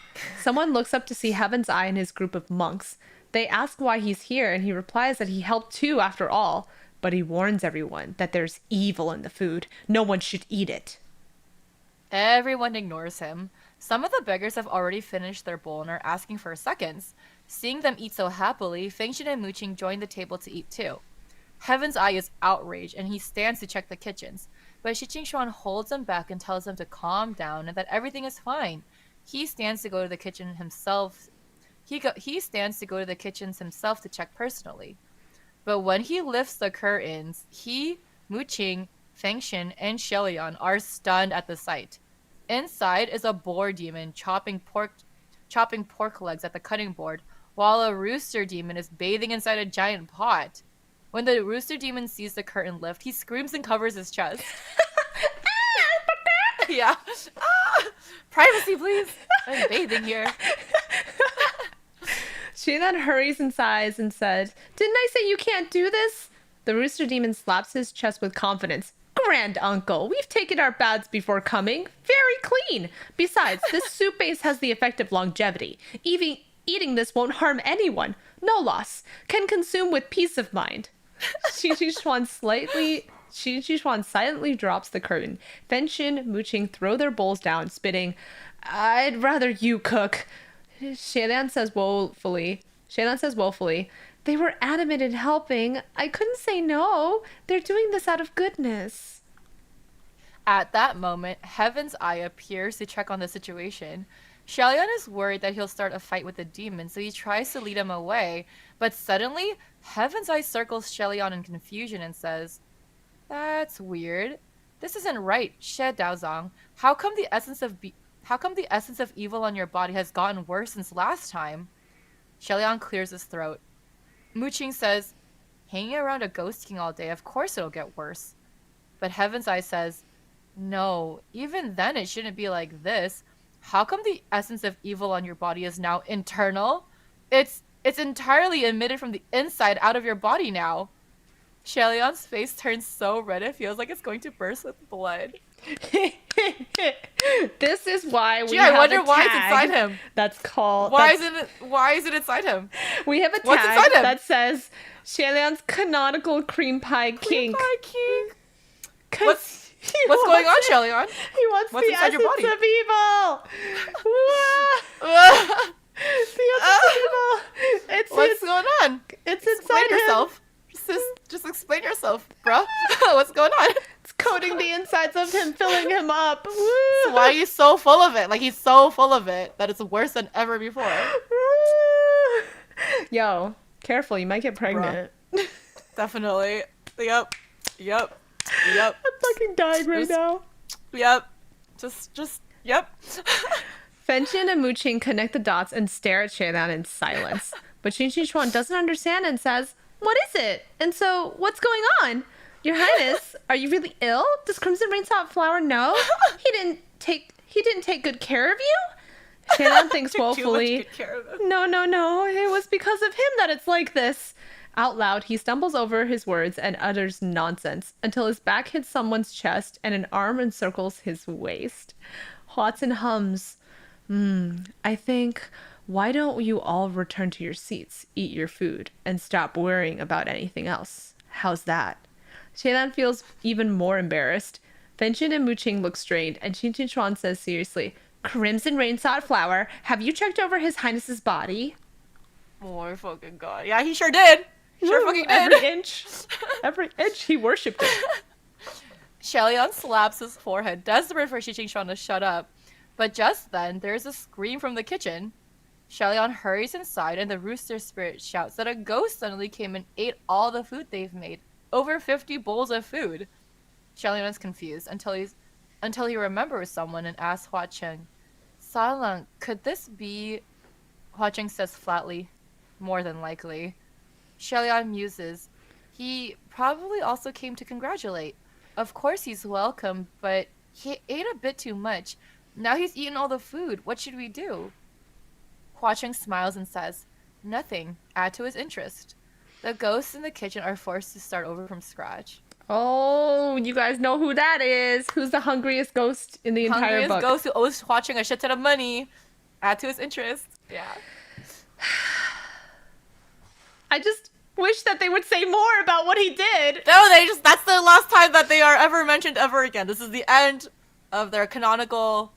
Someone looks up to see Heaven's Eye and his group of monks. They ask why he's here, and he replies that he helped too after all. But he warns everyone that there's evil in the food. No one should eat it. Everyone ignores him. Some of the beggars have already finished their bowl and are asking for seconds. Seeing them eat so happily, Fengxian and Muqing join the table to eat too. Heaven's Eye is outraged, and he stands to check the kitchens. But Shiqing Xuan holds him back and tells him to calm down and that everything is fine. He stands to go to the kitchen himself. He stands to go to the kitchens himself to check personally. But when he lifts the curtains, he, Muqing, Fengshin, and Shelion are stunned at the sight. Inside is a boar demon chopping pork legs at the cutting board, while a rooster demon is bathing inside a giant pot. When the rooster demon sees the curtain lift, he screams and covers his chest. Yeah. Privacy, please. I'm bathing here. She then hurries inside and says, "Didn't I say you can't do this?" The rooster demon slaps his chest with confidence. "Grand uncle, we've taken our baths before coming. Very clean. Besides, this soup base has the effect of longevity. Eating this won't harm anyone. No loss. Can consume with peace of mind." Xi Shuan silently drops the curtain. Fenshin, Muqing throw their bowls down, spitting, "I'd rather you cook." Shelian says woefully, "They were adamant in helping. I couldn't say no. They're doing this out of goodness." At that moment, Heaven's Eye appears to check on the situation. Shelian is worried that he'll start a fight with the demon, so he tries to lead him away. But suddenly, Heaven's Eye circles Shelian in confusion and says, "That's weird. This isn't right, She Daozang. How come the essence of evil on your body has gotten worse since last time?" Shelian clears his throat. Muqing says, "Hanging around a ghost king all day, of course it'll get worse." But Heaven's Eye says, "No, even then it shouldn't be like this. How come the essence of evil on your body is now internal? It's entirely emitted from the inside out of your body now." Shelian's face turns so red it feels like it's going to burst with blood. This is why we Gee, have I wonder a why it's tag inside him. that's called... Why is it inside him? We have a What's tag inside him? that says Shelian's canonical cream pie kink. Pie king. 'Cause What's going on, Shelian? He wants What's the inside your essence body? of evil. The essence of evil. What's going on? It's Explain inside him. yourself. Just explain yourself, bro. What's going on? It's coating the insides of him, filling him up. Woo. So why are you so full of it? Like, he's so full of it that it's worse than ever before. Woo. Yo, careful, you might get pregnant. Definitely. Yep. I'm fucking dying right now. Yep. Yep. Fenshin and Muqing connect the dots and stare at Shelian in silence. But Xin Shuan doesn't understand and says, "What is it? And so, what's going on? Your Highness, are you really ill? Does Crimson Rain Salt Flower know? He didn't take good care of you?" Shelian thinks woefully, No. It was because of him that it's like this." Out loud, he stumbles over his words and utters nonsense until his back hits someone's chest and an arm encircles his waist. Watson hums, "I think, why don't you all return to your seats, eat your food, and stop worrying about anything else? How's that?" Shaylan feels even more embarrassed. Fenshin and Muqing look strained, and Xin Chuan says seriously, "Crimson Rain Sought Flower, have you checked over His Highness's body?" Oh my fucking god. Yeah, he sure did. Sure fucking did. Every inch he worshipped it. Shelian slaps his forehead, desperate for Xixing to shut up. But just then, there's a scream from the kitchen. Shelian hurries inside, and the rooster spirit shouts that a ghost suddenly came and ate all the food they've made. Over 50 bowls of food. Shelian is confused until he remembers someone and asks Hua Cheng, "Salang, could this be?" Hua Cheng says flatly, "More than likely." Shelian muses. He probably also came to congratulate. Of course he's welcome, but he ate a bit too much. Now he's eaten all the food. What should we do? Hua Cheng smiles and says, "Nothing. Add to his interest." The ghosts in the kitchen are forced to start over from scratch. Oh, you guys know who that is. Who's the hungriest ghost in the entire book? Hungriest ghost who owes Hua Cheng a shit ton of money. Add to his interest. Yeah. I just wish that they would say more about what he did. No, that's the last time that they are ever mentioned ever again. This is the end of their canonical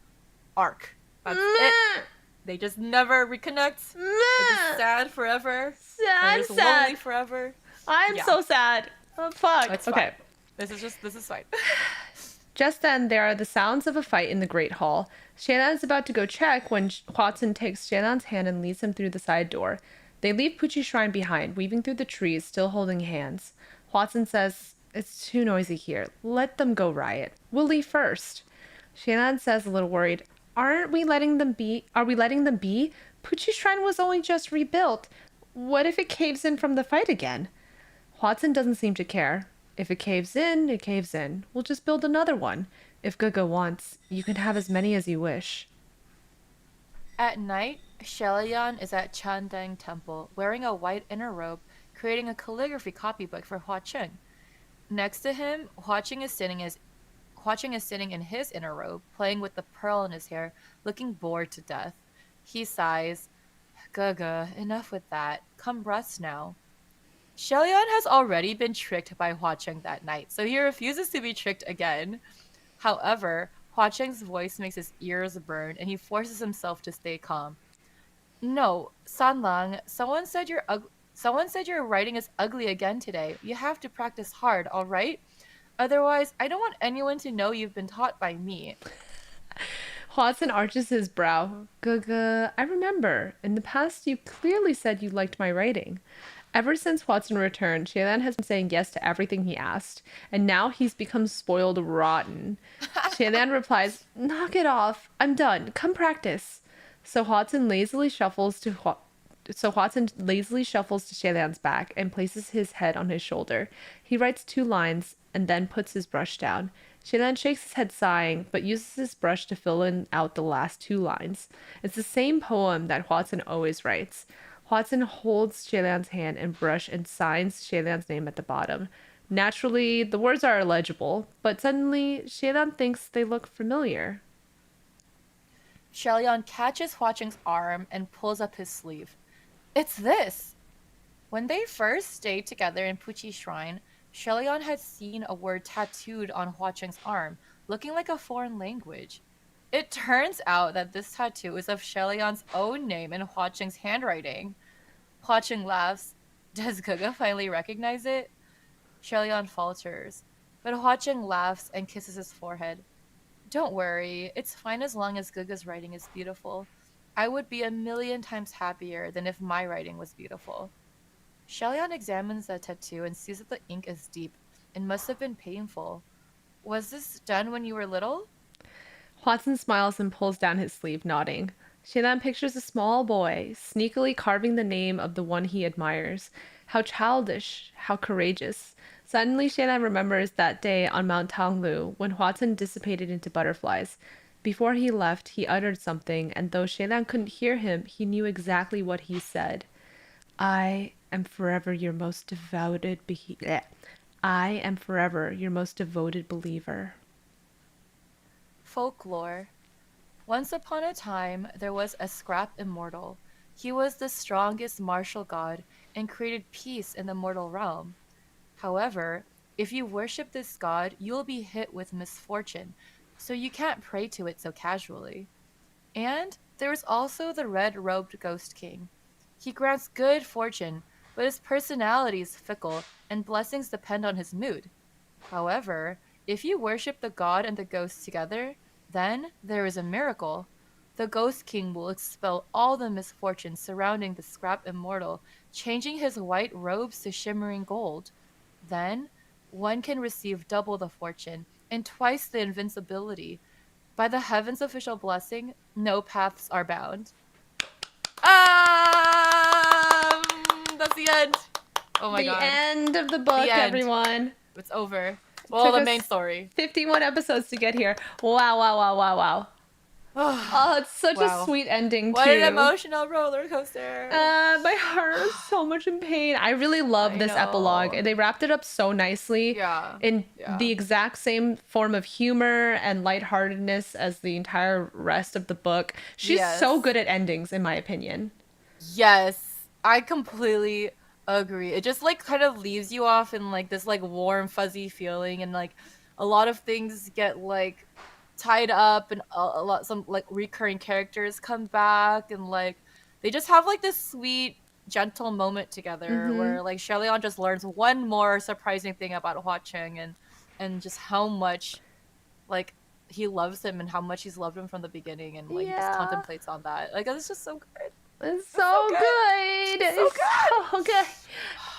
arc. That's it. They just never reconnect. They're just sad forever. I'm sad. Lonely forever. I'm so sad. Oh, fuck. That's okay. fine. This is fine. Just then, there are the sounds of a fight in the Great Hall. Shaylan is about to go check when Watson takes Shaylan's hand and leads him through the side door. They leave Poochie's shrine behind, weaving through the trees, still holding hands. Watson says, "It's too noisy here. Let them go riot. We'll leave first." Shaylan says, a little worried, "Aren't we letting them be? Are we letting them be? Poochie's shrine was only just rebuilt. What if it caves in from the fight again?" Watson doesn't seem to care. "If it caves in, it caves in. We'll just build another one. If Guga wants, you can have as many as you wish." At night, Shelion is at Chandang Temple, wearing a white inner robe, creating a calligraphy copybook for Hua Cheng. Next to him, Hua Cheng is sitting in his inner robe, playing with the pearl in his hair, looking bored to death. He sighs, "Guga, enough with that. Come rest now." Shelion has already been tricked by Hua Cheng that night, so he refuses to be tricked again. However, Hua Cheng's voice makes his ears burn, and he forces himself to stay calm. "No, Sanlang, someone said your writing is ugly again today. You have to practice hard, all right? Otherwise, I don't want anyone to know you've been taught by me." Watson arches his brow. "Guga, I remember. In the past, you clearly said you liked my writing." Ever since Watson returned, Shaylan has been saying yes to everything he asked, and now he's become spoiled rotten. Shaylan replies, "Knock it off. I'm done. Come practice." So Watson lazily shuffles to Shaylan's back and places his head on his shoulder. He writes 2 lines and then puts his brush down. Shaylan shakes his head sighing, but uses his brush to fill in out the last 2 lines. It's the same poem that Watson always writes. Watson holds Shaylan's hand and brush and signs Shaylan's name at the bottom. Naturally, the words are illegible, but suddenly Shaylan thinks they look familiar. Shelion catches Hua Cheng's arm and pulls up his sleeve. "It's this!" When they first stayed together in Puchi's shrine, Shelion had seen a word tattooed on Hua Cheng's arm, looking like a foreign language. It turns out that this tattoo is of Shelion's own name in Hua Cheng's handwriting. Hua Cheng laughs. Does Guga finally recognize it? Shelion falters, but Hua Cheng laughs and kisses his forehead. "Don't worry, it's fine as long as Guga's writing is beautiful. I would be a million times happier than if my writing was beautiful." Shelion examines the tattoo and sees that the ink is deep. It must have been painful. "Was this done when you were little?" Watson smiles and pulls down his sleeve, nodding. Shaylan pictures a small boy, sneakily carving the name of the one he admires. How childish, how courageous. Suddenly, Shaylan remembers that day on Mount Tanglu when Watson dissipated into butterflies. Before he left, he uttered something, and though Shaylan couldn't hear him, he knew exactly what he said. "I am forever your most devoted I am forever your most devoted believer." Folklore. Once upon a time, there was a scrap immortal. He was the strongest martial god and created peace in the mortal realm. However, if you worship this god, you'll be hit with misfortune, so you can't pray to it so casually. And there is also the red-robed Ghost King. He grants good fortune, but his personality is fickle and blessings depend on his mood. However, if you worship the god and the ghost together, then there is a miracle. The Ghost King will expel all the misfortunes surrounding the scrap immortal, changing his white robes to shimmering gold. Then, one can receive double the fortune and twice the invincibility. By the heaven's official blessing, no paths are bound. That's the end. Oh my The god. end of the book, The end. everyone. It's over. Well, Took the us main story. 51 episodes to get here. Wow, wow, wow, wow, wow. Oh, it's such Wow. a sweet ending, What too. an emotional roller coaster. My heart is so much in pain. I really love I this know. epilogue. They wrapped it up so nicely. Yeah. In Yeah. the exact same form of humor and lightheartedness as the entire rest of the book. She's so Yes. good at endings, in my opinion. Yes, I completely agree. It just like kind of leaves you off in like this like warm fuzzy feeling, and like a lot of things get like tied up, and a lot some like recurring characters come back, and like they just have like this sweet gentle moment together Mm-hmm. where like Shellyon just learns one more surprising thing about Hua Cheng, and just how much like he loves him and how much he's loved him from the beginning, and like just Yeah. contemplates on that. Like it's just so good. It's so good. It's so good.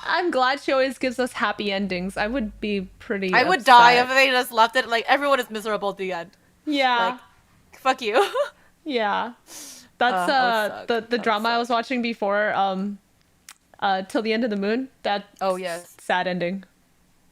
I'm glad she always gives us happy endings. I would be pretty I would upset. die if they just left it like everyone is miserable at the end. Yeah. Like, fuck you. Yeah. That's the drama I was watching before, Till the End of the Moon. That yes. sad ending.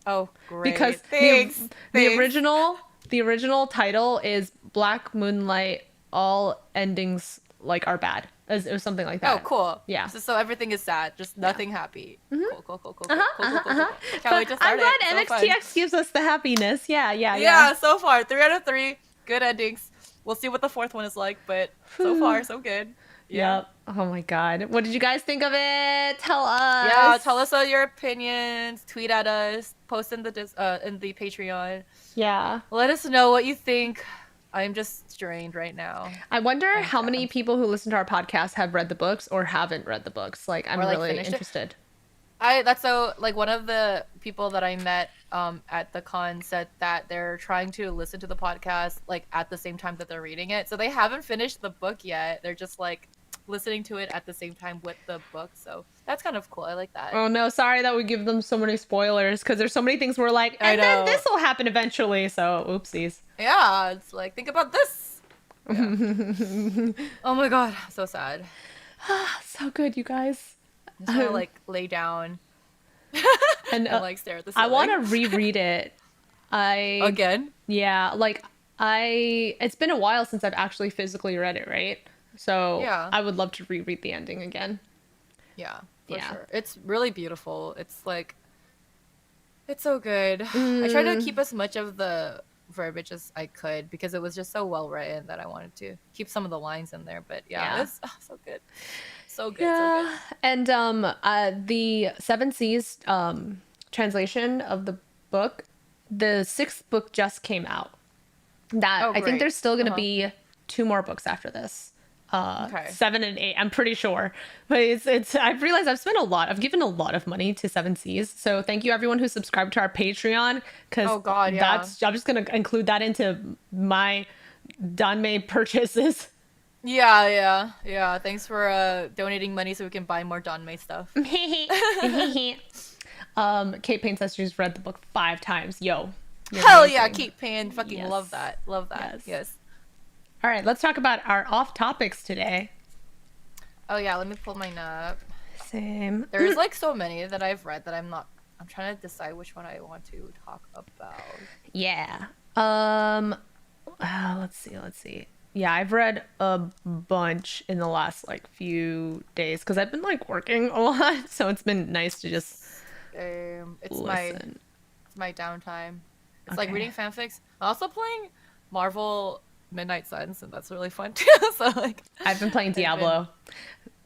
Oh, great. Because Thanks. the original title is Black Moonlight, all endings like are bad. It was something like that. Oh, cool. Yeah. So everything is sad, just nothing happy. Mm-hmm. Cool. Can't wait to start I'm glad it. MXTX gives us the happiness. Yeah. Yeah, so far 3 out of 3 good endings. We'll see what the 4th one is like, but so far so good. Yeah. Yep. Oh my god. What did you guys think of it? Tell us. Yeah, tell us all your opinions. Tweet at us. Post in the Patreon. Yeah. Let us know what you think. I'm just strained right now. I wonder how many people who listen to our podcast have read the books or haven't read the books. Like, I'm really interested. That's so, like, one of the people that I met at the con said that they're trying to listen to the podcast like at the same time that they're reading it. So they haven't finished the book yet. They're just like listening to it at the same time with the book. So that's kind of cool. I like that. Oh no, sorry that we give them so many spoilers because there's so many things we're like, and then this will happen eventually. So oopsies. Yeah, it's like, think about this. Yeah. Oh my god, so sad. So good, you guys. I just want to like lay down and like stare at the ceiling. I want to reread it. Again? Yeah, like it's been a while since I've actually physically read it, right? So yeah. I would love to reread the ending again. Yeah, for sure. It's really beautiful. It's like, it's so good. I tried to keep as much of the verbiage as I could because it was just so well written that I wanted to keep some of the lines in there. But yeah. It's so good. So good. Yeah. And the Seven Seas translation of the book, the 6th book just came out. I think there's still going to be 2 more books after this. 7 and 8, I'm pretty sure. But it's I've realized I've given a lot of money to Seven Seas. So thank you everyone who subscribed to our Patreon, because I'm just gonna include that into my danmei purchases. Yeah. Thanks for donating money so we can buy more danmei stuff. Kate Payne says she's read the book 5 times. Yo. Hell amazing. Yeah, Kate Payne. Fucking love that. Love that. Yes. All right, let's talk about our off topics today. Oh yeah, let me pull mine up. Same. There's like so many that I've read that I'm trying to decide which one I want to talk about. Yeah. Let's see. Yeah, I've read a bunch in the last like few days because I've been like working a lot, so it's been nice to just listen. It's my downtime. It's like reading fanfics. I'm also playing Marvel Midnight Suns, and that's really fun too. So like, I've been playing Diablo.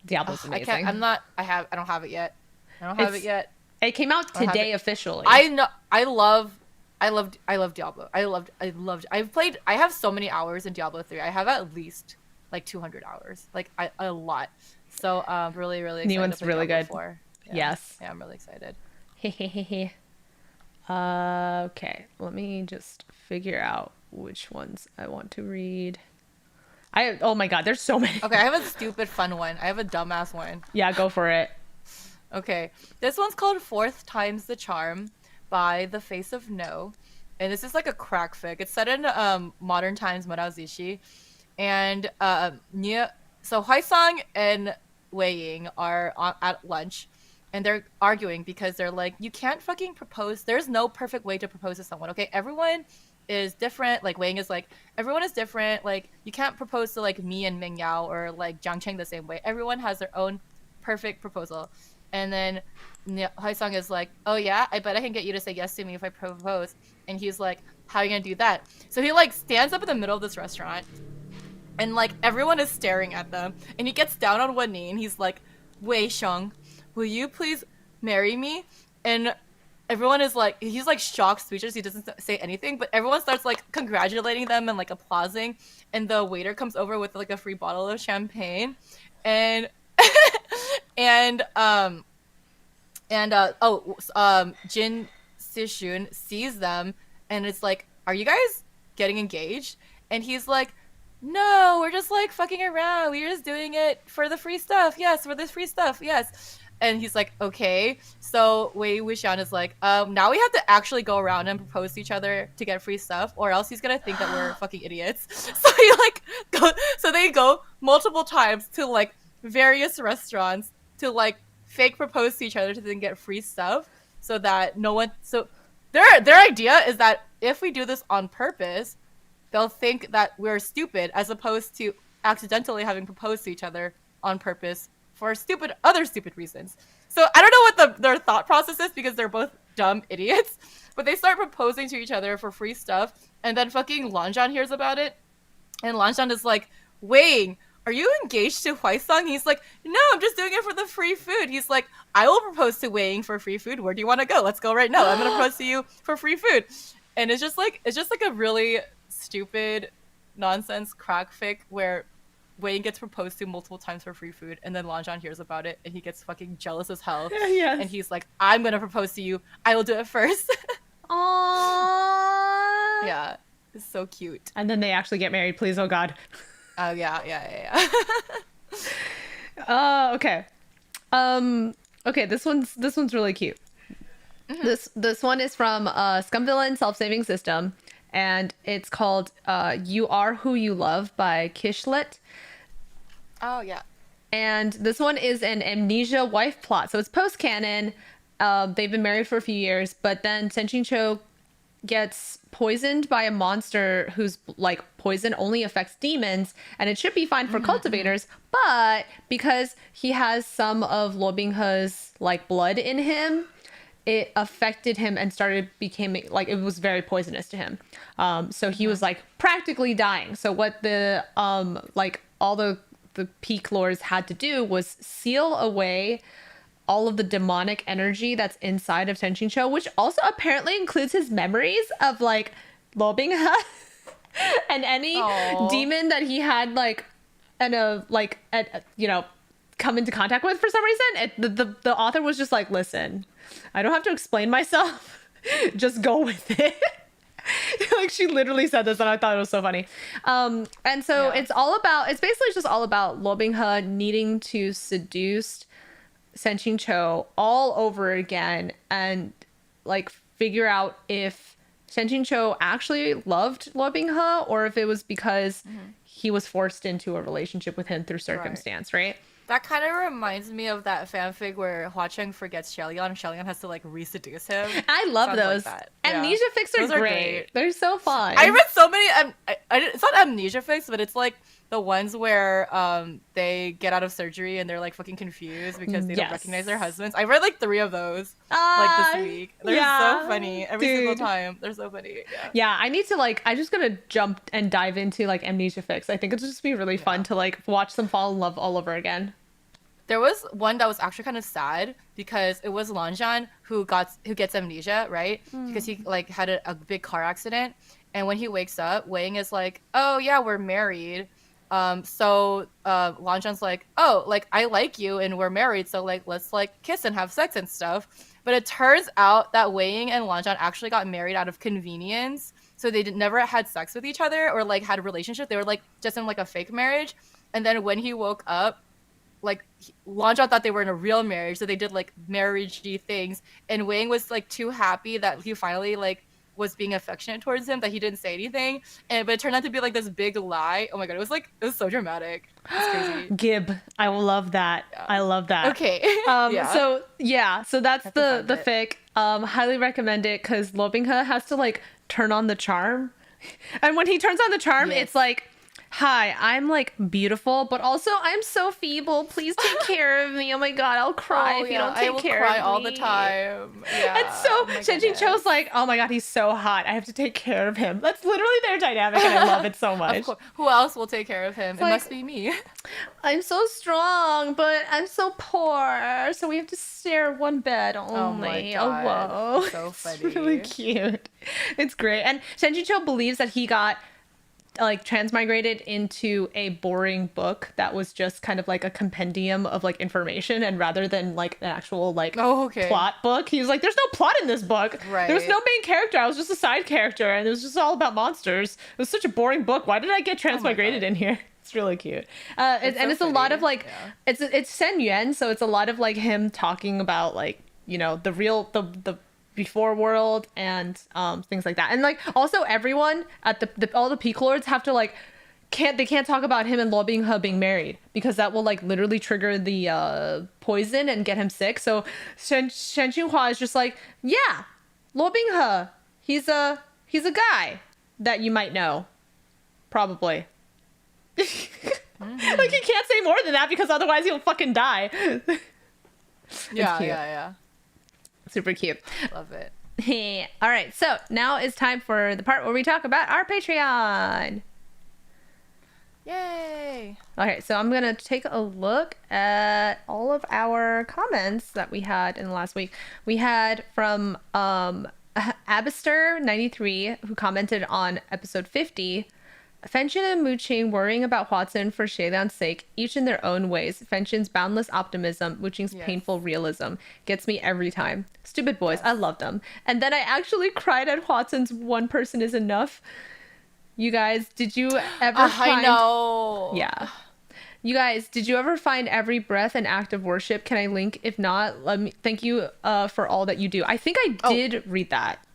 Diablo's amazing. I don't have it yet. It came out today officially. I know. I love Diablo. I have so many hours in Diablo 3. I have at least like 200 hours. Like a lot. So really excited. New one's really good. Yeah. Yes. Yeah, I'm really excited. Okay, let me just figure out which ones I want to read. Oh my god, there's so many. Okay, I have a stupid fun one. I have a dumbass one. Yeah, go for it. Okay, this one's called 4th Time's the Charm by The Face of No. And this is like a crack fic. It's set in modern times, Murazishi. And so Haisang and Wei Ying are at lunch. And they're arguing because they're like, you can't fucking propose. There's no perfect way to propose to someone, okay? Everyone is different. Like, Wei Ying is like, everyone is different. Like, you can't propose to, like, me and Ming Yao or, like, Jiang Cheng the same way. Everyone has their own perfect proposal. And then Haisang is like, oh, yeah? I bet I can get you to say yes to me if I propose. And he's like, how are you going to do that? So he, like, stands up in the middle of this restaurant. And, like, everyone is staring at them. And he gets down on one knee. And he's like, Wei Sheng, will you please marry me? And everyone is like, he's like shocked, speechless. He doesn't say anything, but everyone starts like congratulating them and like applauding. And the waiter comes over with like a free bottle of champagne, and Jin Sishun sees them and it's like, are you guys getting engaged, and he's like, no, we're just like fucking around. We're just doing it for the free stuff. Yes, for this free stuff. Yes. And he's like, okay. So Wei Wuxian is like, now we have to actually go around and propose to each other to get free stuff, or else he's gonna think that we're fucking idiots. So he like so they go multiple times to like various restaurants to like fake propose to each other to then get free stuff, so that no one. So their idea is that if we do this on purpose, they'll think that we're stupid, as opposed to accidentally having proposed to each other on purpose for other stupid reasons. So I don't know what their thought process is, because they're both dumb idiots. But they start proposing to each other for free stuff, and then fucking Lanjan hears about it, and Lanjan is like, Wei, are you engaged to Huaisang? He's like, no, I'm just doing it for the free food. He's like, I will propose to Wei for free food. Where do you want to go? Let's go right now. I'm gonna propose to you for free food. And it's just like a really stupid nonsense crack fic where Wayne gets proposed to multiple times for free food, and then Lanjan hears about it, and he gets fucking jealous as hell. Yes. And he's like, I'm gonna propose to you. I will do it first. Aww. Yeah, it's so cute. And then they actually get married, please, oh god. Oh, yeah. Okay. Okay, this one's really cute. This one is from Scum Villain Self-Saving System, and it's called You Are Who You Love by Kishlet. Oh, yeah. And this one is an amnesia wife plot. So it's post-canon. They've been married for a few years, but then Senshin gets poisoned by a monster whose like poison only affects demons, and it should be fine for cultivators, but because he has some of Lo Binghe's like blood in him, it affected him and became like, it was very poisonous to him. So he was like practically dying. So what the like all the peak lords had to do was seal away all of the demonic energy that's inside of Senshin, which also apparently includes his memories of like Lo Binghe and any demon that he had like come into contact with for some reason. The author was just like, listen, I don't have to explain myself. Just go with it. Like, she literally said this, and I thought it was so funny. And so it's basically just all about Lo Binghe needing to seduce Senshin all over again, and like figure out if Senshin actually loved Lo Binghe, or if it was because he was forced into a relationship with him through circumstance, right? That kind of reminds me of that fanfic where Hua Cheng forgets Shellyon, and Shellyon has to like re-seduce him. I love those. Like Amnesia fics are great. They're so fun. I read so many. It's not amnesia fics, but it's like the ones where they get out of surgery and they're like fucking confused because they don't recognize their husbands. I read like 3 of those like this week. They're so funny every single time. They're so funny. Yeah, I need to I'm just gonna jump and dive into like amnesia fics. I think it'll just be really fun to like watch them fall in love all over again. There was one that was actually kind of sad because it was Lanjan who gets amnesia, right? Because he like had a big car accident, and when he wakes up, Wang is like, "Oh yeah, we're married." So Lanjan's like, "Oh, like I like you and we're married, so like let's like kiss and have sex and stuff." But it turns out that Wei and Lanjan actually got married out of convenience, so they never had sex with each other or like had a relationship. They were like just in like a fake marriage, and then when he woke up, like Lanjan thought they were in a real marriage, so they did like marriagey things, and Wang was like too happy that he finally like was being affectionate towards him that he didn't say anything, but it turned out to be like this big lie. Oh my god, it was so dramatic. It's crazy. Gib, I love that. I love that. Okay. So that's the fic. Highly recommend it because Lo Binghe has to like turn on the charm, and when he turns on the charm, it's like, hi, I'm like beautiful, but also I'm so feeble. Please take care of me. Oh my god, I'll cry if you don't take care of me. I will cry all the time. Yeah. And so Senshin Cho's like, oh my god, he's so hot. I have to take care of him. That's literally their dynamic, and I love it so much. Of course. Who else will take care of him? It must be me. I'm so strong, but I'm so poor, so we have to share one bed only. Oh my god. Oh, whoa. So funny. It's really cute. It's great. And Senshin Cho believes that he got like transmigrated into a boring book that was just kind of like a compendium of like information, and rather than like an actual like plot book, he was like, there's no plot in this book. Right. There was no main character. I was just a side character, and it was just all about monsters. It was such a boring book. Why did I get transmigrated in here? It's really cute. It's a lot of like, it's Sen Yuan, so it's a lot of like him talking about like, you know, the real the before world and things like that. And like also everyone at all the peak lords have to like can't talk about him and Luo Binghe being married, because that will like literally trigger the poison and get him sick. So Shen Qinghua is just like, yeah, Luo Binghe, he's a guy that you might know, probably. Like he can't say more than that because otherwise he'll fucking die. Yeah. Super cute. Love it. All right, so now is time for the part where we talk about our Patreon. Yay! Okay, so I'm gonna take a look at all of our comments that we had in the last week. We had from Abister93, who commented on episode 50. Fenchen and Muqing worrying about Huatsun for Xielan's sake, each in their own ways. Fenchen's boundless optimism, Muqing's painful realism. Gets me every time. Stupid boys, I love them. And then I actually cried at Huatsun's "one person is enough." You guys, did you ever find... I know. Yeah. You guys, did you ever find every breath an act of worship? Can I link? If not, let me... Thank you for all that you do. I think I did read that.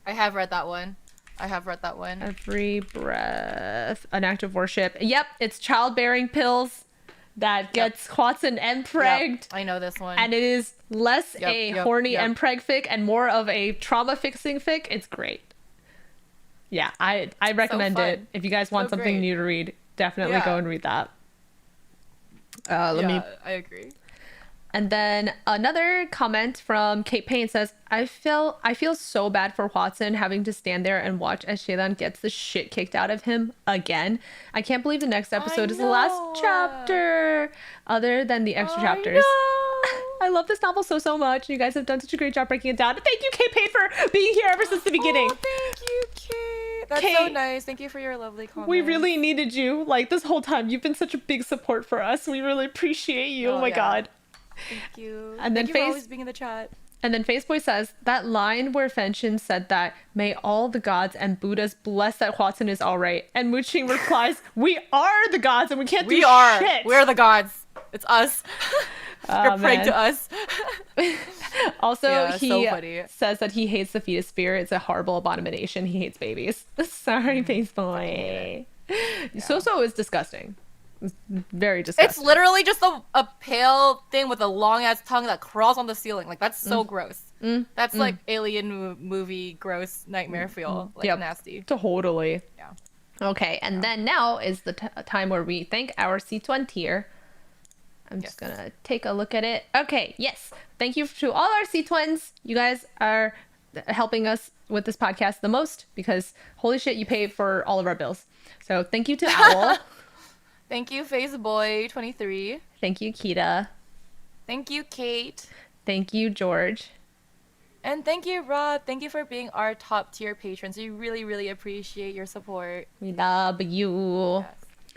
I have read that one. Every breath, an act of worship. Yep, it's childbearing pills that gets Huatsun empregged. I know this one. And it is less horny empreg fic and more of a trauma fixing fic. It's great. Yeah, I recommend it. If you guys want something new to read, definitely go and read that. I agree. And then another comment from Kate Payne says, I feel so bad for Huatsun having to stand there and watch as Xielan gets the shit kicked out of him again. I can't believe the next episode is the last chapter, other than the extra chapters. I love this novel so much. You guys have done such a great job breaking it down. Thank you, Kate Payne, for being here ever since the beginning. Oh, thank you, Kate. That's so nice. Thank you for your lovely comments. We really needed you. Like, this whole time, you've been such a big support for us. We really appreciate you. Oh my God. Thank you. And then Thank you for always being in the chat. And then Faceboy says, that line where Fenchen said that, may all the gods and Buddhas bless that Huatsun is all right. And Muqing replies, we are the gods and we can't do shit. We're the gods. It's us. You're praying to us. Also, he says that he hates the fetus spirit. It's a horrible abomination. He hates babies. Sorry, Faceboy. So is disgusting. It's very disgusting. It's literally just a pale thing with a long ass tongue that crawls on the ceiling. Like, that's so gross. That's like alien movie gross nightmare feel. Like, nasty. Totally. Yeah. Okay, and then now is the time where we thank our C1 tier. I'm just gonna take a look at it. Okay, yes. Thank you to all our C-Twins. You guys are helping us with this podcast the most because holy shit, you pay for all of our bills. So thank you to Owl. Thank you, FazeBoy23. Thank you, Kita. Thank you, Kate. Thank you, George. And thank you, Rob. Thank you for being our top tier patrons. We really, really appreciate your support. We love you. Yes.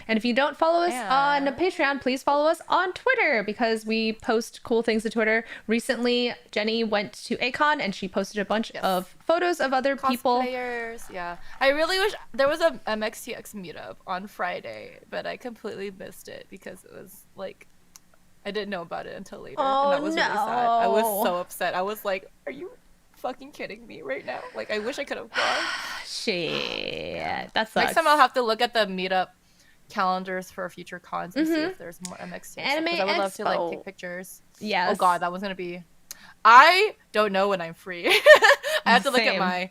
And if you don't follow us on Patreon, please follow us on Twitter because we post cool things to Twitter. Recently, Jenny went to A-Kon and she posted a bunch of photos of other people. Cosplayers, yeah. I really wish there was a MXTX meetup on Friday, but I completely missed it because it was like, I didn't know about it until later. Oh, and that was really sad. I was so upset. I was like, are you fucking kidding me right now? Like, I wish I could have gone. Shit. That sucks. Next time I'll have to look at the meetup calendars for future cons and see if there's more MXTX. Anime I would love to like Expo. take pictures. Yes. Oh god, that was gonna be. I don't know when I'm free. I have to look at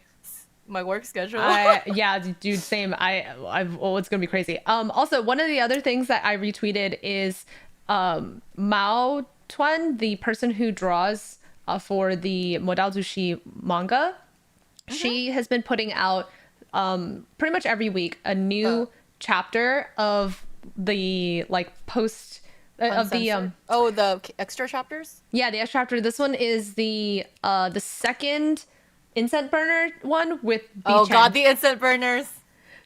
my work schedule. Yeah, dude, same. It's gonna be crazy. Also, one of the other things that I retweeted is Mao Tuan, the person who draws for the Modal Zushi manga. She has been putting out pretty much every week a new chapter of the like post of the the extra chapters. Yeah, the extra chapter. This one is the second incense burner one with God, the incense burners.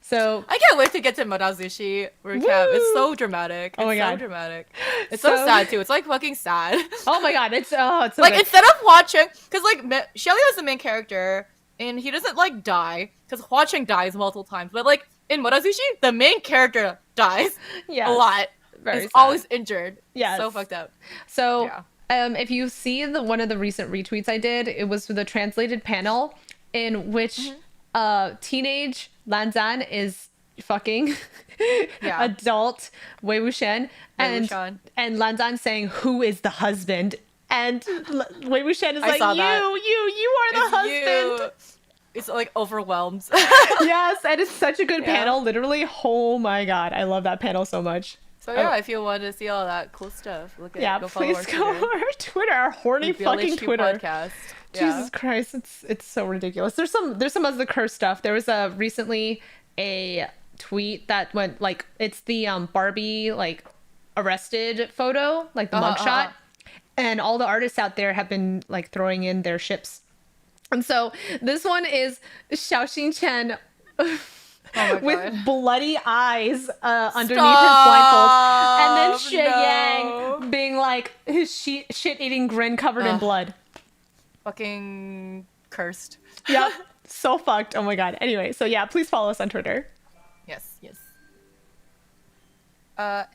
So I can't wait to get to Murazushi recap. Woo! It's so dramatic. Oh my It's so God. dramatic. It's so sad too. It's like fucking sad. Oh my God, it's so like good. instead of watching, because like Shelly was the main character, and he doesn't like die, because Hua Cheng dies multiple times. But like in Murazushi, the main character dies Yes. a lot. Very Is sad. always injured. Yes. So fucked up. So, Yeah. if you see one of the recent retweets I did, it was for the translated panel in which teenage Lanzan is fucking Yeah. adult Wei Wuxian and Wuxian. Lanzan saying, "Who is the husband?" And Wei Wuxian is like, saw that. You are the husband." You. It's like overwhelmed. Yes, and it's such a good Yeah. panel. Literally, oh my God, I love that panel so much. So yeah, if you want to see all that cool stuff, look at go follow please our go Twitter. on our Twitter, our horny The fucking BLHQ Twitter. podcast. Jesus Christ, it's so ridiculous. There's some other curse stuff. There was recently a tweet that went like, it's the Barbie like arrested photo, like the mugshot, and all the artists out there have been like throwing in their ships. And so this one is Xiaoxin Chen with bloody eyes underneath his blindfold, and then Xie Yang being like his shit-eating grin covered in blood. Fucking cursed. Yep, so fucked. Oh my God. Anyway, so yeah, please follow us on Twitter. Yes.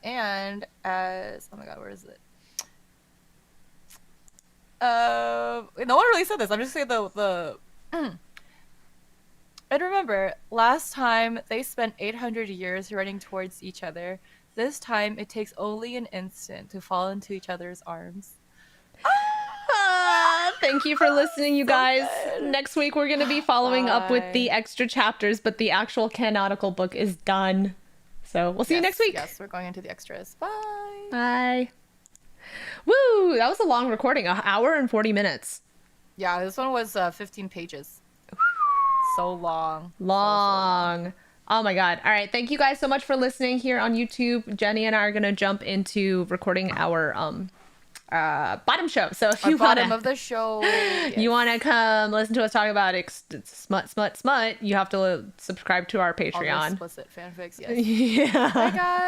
And as oh my God, where is it? No one really said this. I'm just saying the. And remember, last time they spent 800 years running towards each other. This time, it takes only an instant to fall into each other's arms. Thank you for listening, you guys. good. Next week, we're going to be following up with the Bye. extra chapters, but the actual canonical book is done. So we'll see you next week. Yes, we're going into the extras. Bye. Bye. Woo! That was a long recording, an hour and 40 minutes. Yeah, this one was 15 pages. So long. Long. Oh my God. All right. Thank you guys so much for listening here on YouTube. Jenny and I are going to jump into recording our bottom show. So if you want Bottom of the show. you want to come listen to us talk about smut, you have to subscribe to our All the Patreon. explicit fanfics, yes. Yeah. Bye, guys.